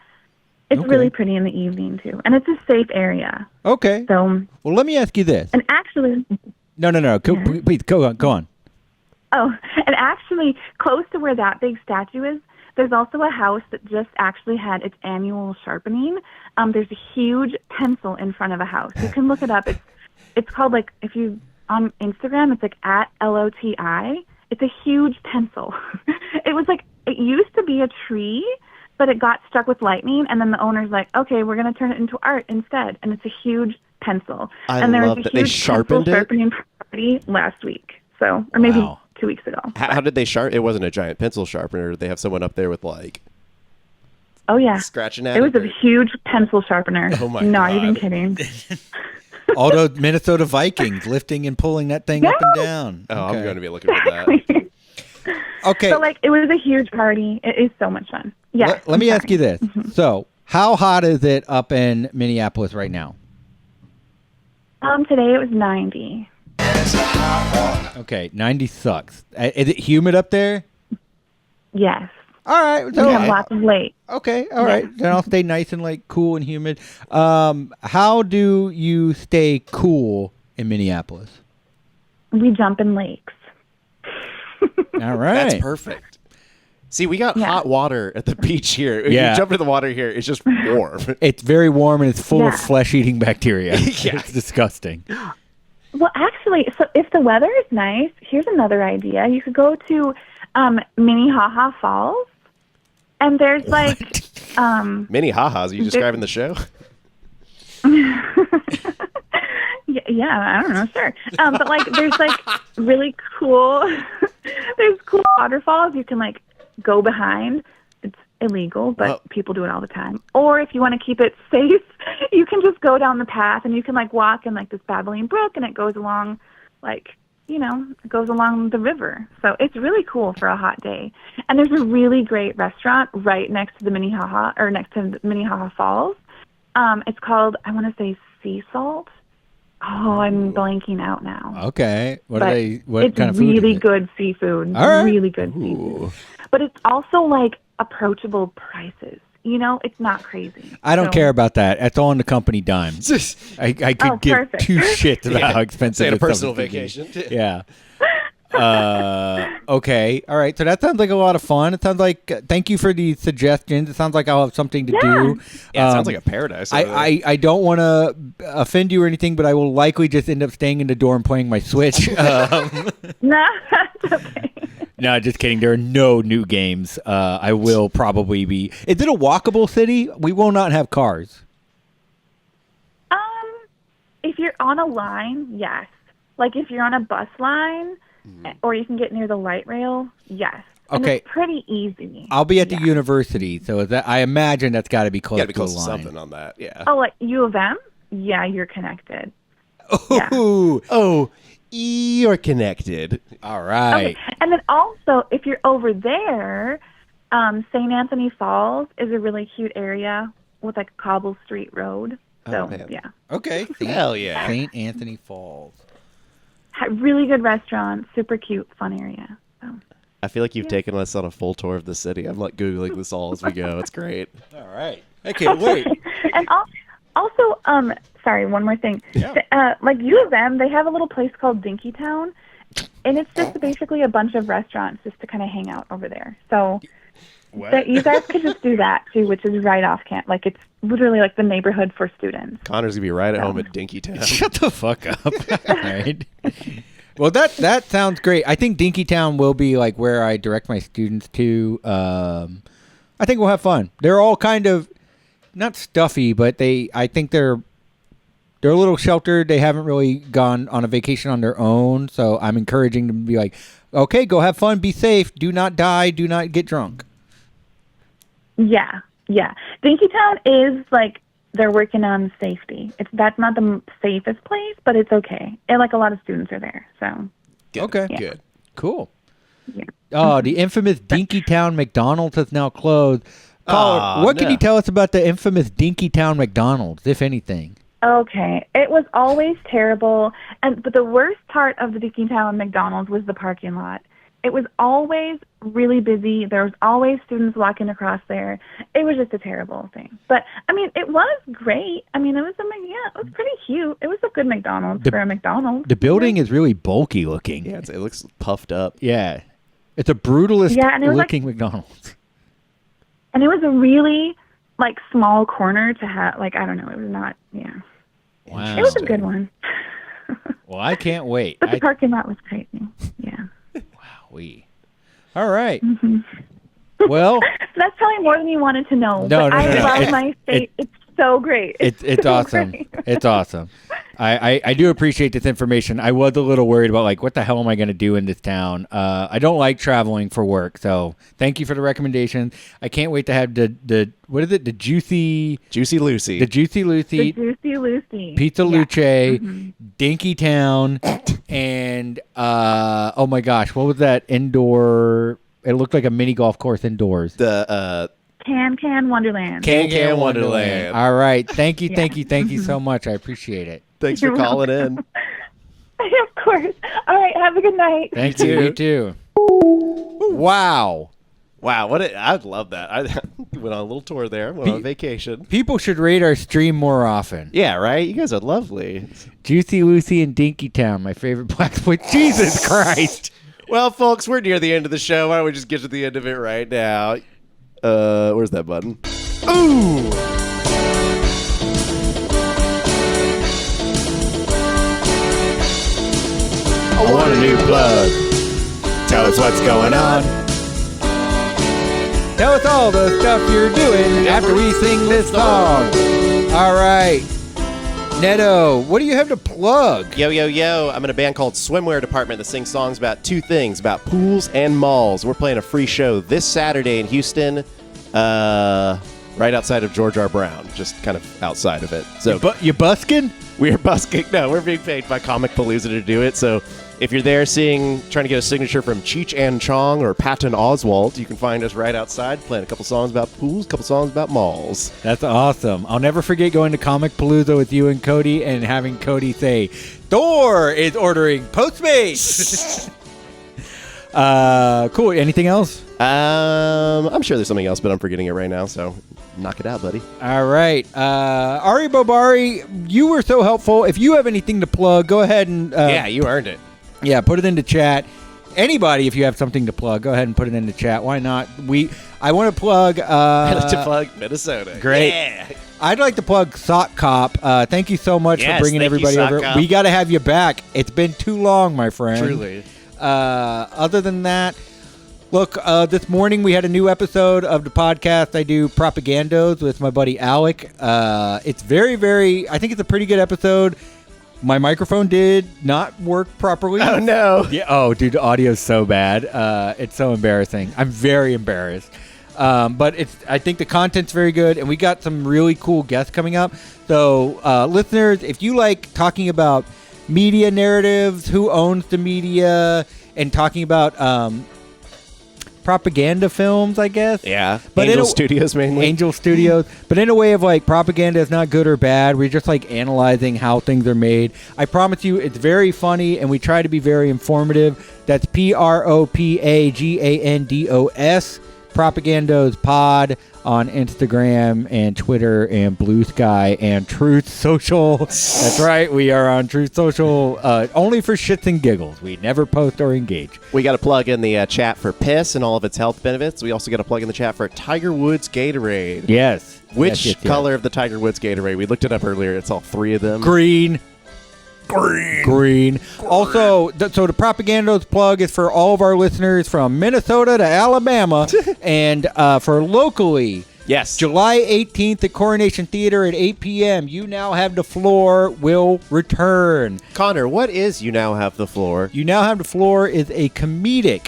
It's really pretty in the evening too, and it's a safe area. Okay. So, well, let me ask you this. And actually, no. Please go on. Oh, and actually, close to where that big statue is, there's also a house that just actually had its annual sharpening. There's a huge pencil in front of a house. You can look it up. It's called, like, if you on Instagram, it's like @LOTI. It's a huge pencil. It used to be a tree, but it got struck with lightning, and then the owner's like, okay, we're going to turn it into art instead. And it's a huge pencil. I and there love was a that they huge sharpened it. sharpening party last week. So, or maybe 2 weeks ago. How did they sharpen? It wasn't a giant pencil sharpener. Did they have someone up there with like? Oh yeah, scratching at it was a huge pencil sharpener. Oh my Not God. even kidding. All those Minnesota Vikings lifting and pulling that thing up and down. Oh, Okay. I'm going to be looking for that. Okay. So like, it was a huge party. It is so much fun. Yeah. Let me ask you this. So, how hot is it up in Minneapolis right now? Today it was 90. Okay, 90 sucks. Is it humid up there? Yes. All right. We So, have lots of lake. okay, all right. Then I'll stay nice and like cool and humid. How do you stay cool in Minneapolis? We jump in lakes. All right. That's perfect. See, we got hot water at the beach here. If Yeah. you jump into the water here, it's just warm. It's very warm and it's full of Yeah. flesh-eating bacteria. It's disgusting. Well, actually, so if the weather is nice, here's another idea. You could go to Minnehaha Falls, and there's like Mini ha-has. Are you describing the show? yeah, I don't know, sure. But like, there's like really cool, there's cool waterfalls you can like go behind. It's illegal, but people do it all the time. Or if you want to keep it safe, you can just go down the path and you can like walk in like this babbling brook, and it goes along, like, you know, it goes along the river. So it's really cool for a hot day. And there's a really great restaurant right next to the Minnehaha, or next to the Minnehaha Falls. It's called, I want to say, Sea Salt. Oh, I'm blanking out now. Okay. What But are they? What it's kind of food? really is it? good seafood. All right. Really good seafood. But it's also like approachable prices. You know, it's not crazy. I don't So- care about that. That's all on the company dime. I could Oh, give perfect. two shits about Yeah. how expensive Say on a this stuff personal is gonna be. vacation. Yeah. Okay. All right. So that sounds like a lot of fun. It sounds like thank you for the suggestions. It sounds like I'll have something to do. Yeah, it sounds like a paradise. over there. I don't want to offend you or anything, but I will likely just end up staying in the dorm playing my Switch. No, that's okay. No, just kidding. There are no new games. I will probably be. Is it a walkable city? We will not have cars. If you're on a line, yes. Like if you're on a bus line, or you can get near the light rail, yes. And Okay. it's pretty easy. I'll be at the university, so is that I imagine that's got to be close You got to be to close a to line. something on that. Yeah. Oh, like U of M? Yeah, you're connected. Oh, you're connected. All right. Okay. And then also, if you're over there, St. Anthony Falls is a really cute area with like a cobble street road. So, man. yeah. Okay. Hell yeah. St. Anthony Falls. Really good restaurant, super cute, fun area. So. I feel like you've taken us on a full tour of the city. I'm like Googling this all as we go. It's great. All right. I can't wait. And also, sorry, one more thing. Yeah. Like U of M, they have a little place called Dinky Town, and it's just basically a bunch of restaurants just to kind of hang out over there. So you guys could just do that too, which is right off camp. Like it's literally like the neighborhood for students. Connor's gonna be right at home at Dinky Town. Shut the fuck up. All right. Well, that sounds great. I think Dinkytown will be like where I direct my students to. I think we'll have fun. They're all kind of not stuffy, but I think they're a little sheltered. They haven't really gone on a vacation on their own, so I'm encouraging them to be like, okay, go have fun, be safe, do not die, do not get drunk. Yeah. Dinky Town is like they're working on safety. That's not the safest place, but it's okay. And like a lot of students are there, so. Good. Okay. Yeah. Good. Cool. Yeah. Oh, the infamous Dinkytown McDonald's has now closed. Caller, what can no. you tell us about the infamous Dinkytown McDonald's, if anything? Okay. It was always terrible, but the worst part of the Dinkytown McDonald's was the parking lot. It was always really busy. There was always students walking across there. It was just a terrible thing. But I mean, it was great. I mean, it was it was pretty cute. It was a good McDonald's for a McDonald's. The building is really bulky looking. Yeah, it looks puffed up. Yeah. It's a brutalist Yeah, and it was looking McDonald's. And it was a really like small corner to have. Like I don't know. It was not. Yeah. Wow. It was a good one. Well, I can't wait. But the parking lot was crazy. Yeah. All right. Mm-hmm. Well, That's probably more than you wanted to know. No, but no, I no. love It's- my state. It's so great. it's so awesome. great. It's awesome. I do appreciate this information. I was a little worried about like what the hell am I going to do in this town. I don't like traveling for work, so thank you for the recommendation. I can't wait to have the what is it? The Juicy Lucy. The Juicy Lucy. The Juicy Lucy. Pizza Luce, Dinky Town, and oh my gosh, what was that indoor? It looked like a mini golf course indoors. The Can Wonderland. Can Wonderland. All right. Thank you so much. I appreciate it. Thanks for calling in. Of course. All right. Have a good night. Thank you. You too. Wow. Wow. I'd love that. I went on a little tour there. Went on vacation. People should rate our stream more often. Yeah, right? You guys are lovely. Juicy Lucy and Dinky Town, my favorite black boy. Jesus Christ. Well, folks, we're near the end of the show. Why don't we just get to the end of it right now? Where's that button? Ooh! I want a new plug. Tell us what's going on. Tell us all the stuff you're doing after we sing this song. All right. Neto, what do you have to plug? Yo. I'm in a band called Swimwear Department that sings songs about two things, about pools and malls. We're playing a free show this Saturday in Houston, right outside of George R. Brown, just kind of outside of it. So you busking? We're busking. No, we're being paid by Comic Palooza to do it. So if you're there trying to get a signature from Cheech and Chong or Patton Oswalt, you can find us right outside playing a couple songs about pools, a couple songs about malls. That's awesome. I'll never forget going to Comic Palooza with you and Cody and having Cody say, Thor is ordering Postmates. Cool. Anything else? I'm sure there's something else, but I'm forgetting it right now, so knock it out, buddy. All right. Ari Bobari, you were so helpful. If you have anything to plug, go ahead and... yeah, you earned it. Yeah, put it into chat. Anybody, if you have something to plug, go ahead and put it into chat. Why not? I want to plug... I'd like to plug Minnesota. Great. Yeah. I'd like to plug Sock Cop. Thank you so much for bringing everybody over. Cop. We got to have you back. It's been too long, my friend. Truly. Other than that, look, this morning we had a new episode of the podcast. I do Propagandos with my buddy Alec. It's very, very... I think it's a pretty good episode. My microphone did not work properly. Oh, no. Yeah. Oh, dude, the audio's so bad. It's so embarrassing. I'm very embarrassed. But I think the content's very good, and we got some really cool guests coming up. So, listeners, if you like talking about media narratives, who owns the media, and talking about propaganda films, I guess. Yeah. But Angel Studios mainly. Angel Studios. But in a way of like propaganda is not good or bad. We're just like analyzing how things are made. I promise you it's very funny and we try to be very informative. That's Propagandos. Propagandos Pod on Instagram and Twitter and Blue Sky and Truth Social. That's right. We are on Truth Social only for shits and giggles. We never post or engage. We got to plug in the chat for piss and all of its health benefits. We also got to plug in the chat for Tiger Woods Gatorade. Yes. Which color of the Tiger Woods Gatorade? We looked it up earlier. It's all three of them. Green. Also, so the Propagandos plug is for all of our listeners from Minnesota to Alabama. And for locally, yes, July 18th at Coronation Theater at 8 p.m., You Now Have the Floor will return. Connor, what is You Now Have the Floor? You Now Have the Floor is a comedic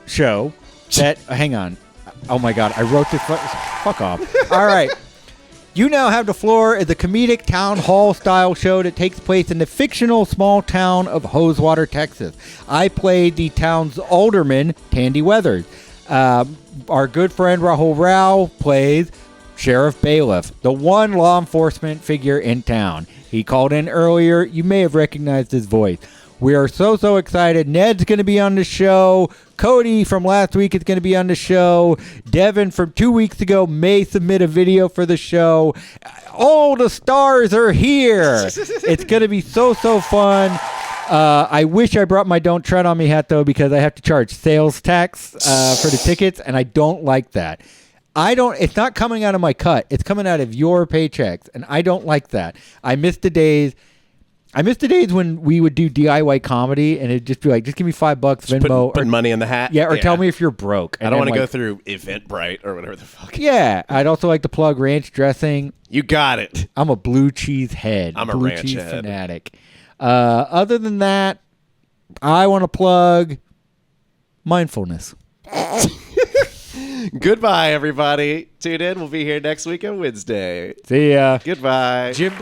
show that... hang on. Oh, my God. I wrote this... Fuck off. All right. You Now Have the Floor is a comedic town hall style show that takes place in the fictional small town of Hosewater, Texas. I played the town's alderman, Tandy Weathers. Our good friend Rahul Rao plays Sheriff Bailiff, the one law enforcement figure in town. He called in earlier. You may have recognized his voice. We are so excited. Ned's going to be on the show. Cody from last week is going to be on the show. Devin from 2 weeks ago may submit a video for the show. All the stars are here. It's going to be so fun. I wish I brought my Don't Tread on Me hat, though, because I have to charge sales tax for the tickets, and I don't like that. It's not coming out of my cut. It's coming out of your paychecks, and I don't like that. I miss the days. I miss the days when we would do DIY comedy and it'd just be like, just give me $5, Venmo. Put money in the hat. Yeah, or tell me if you're broke. I don't want to go through Eventbrite or whatever the fuck. Yeah, I'd also like to plug ranch dressing. You got it. I'm a blue cheese head. I'm a blue ranch cheese head. fanatic. Other than that, I want to plug mindfulness. Goodbye, everybody. Tune in. We'll be here next week on Wednesday. See ya. Goodbye. Jim.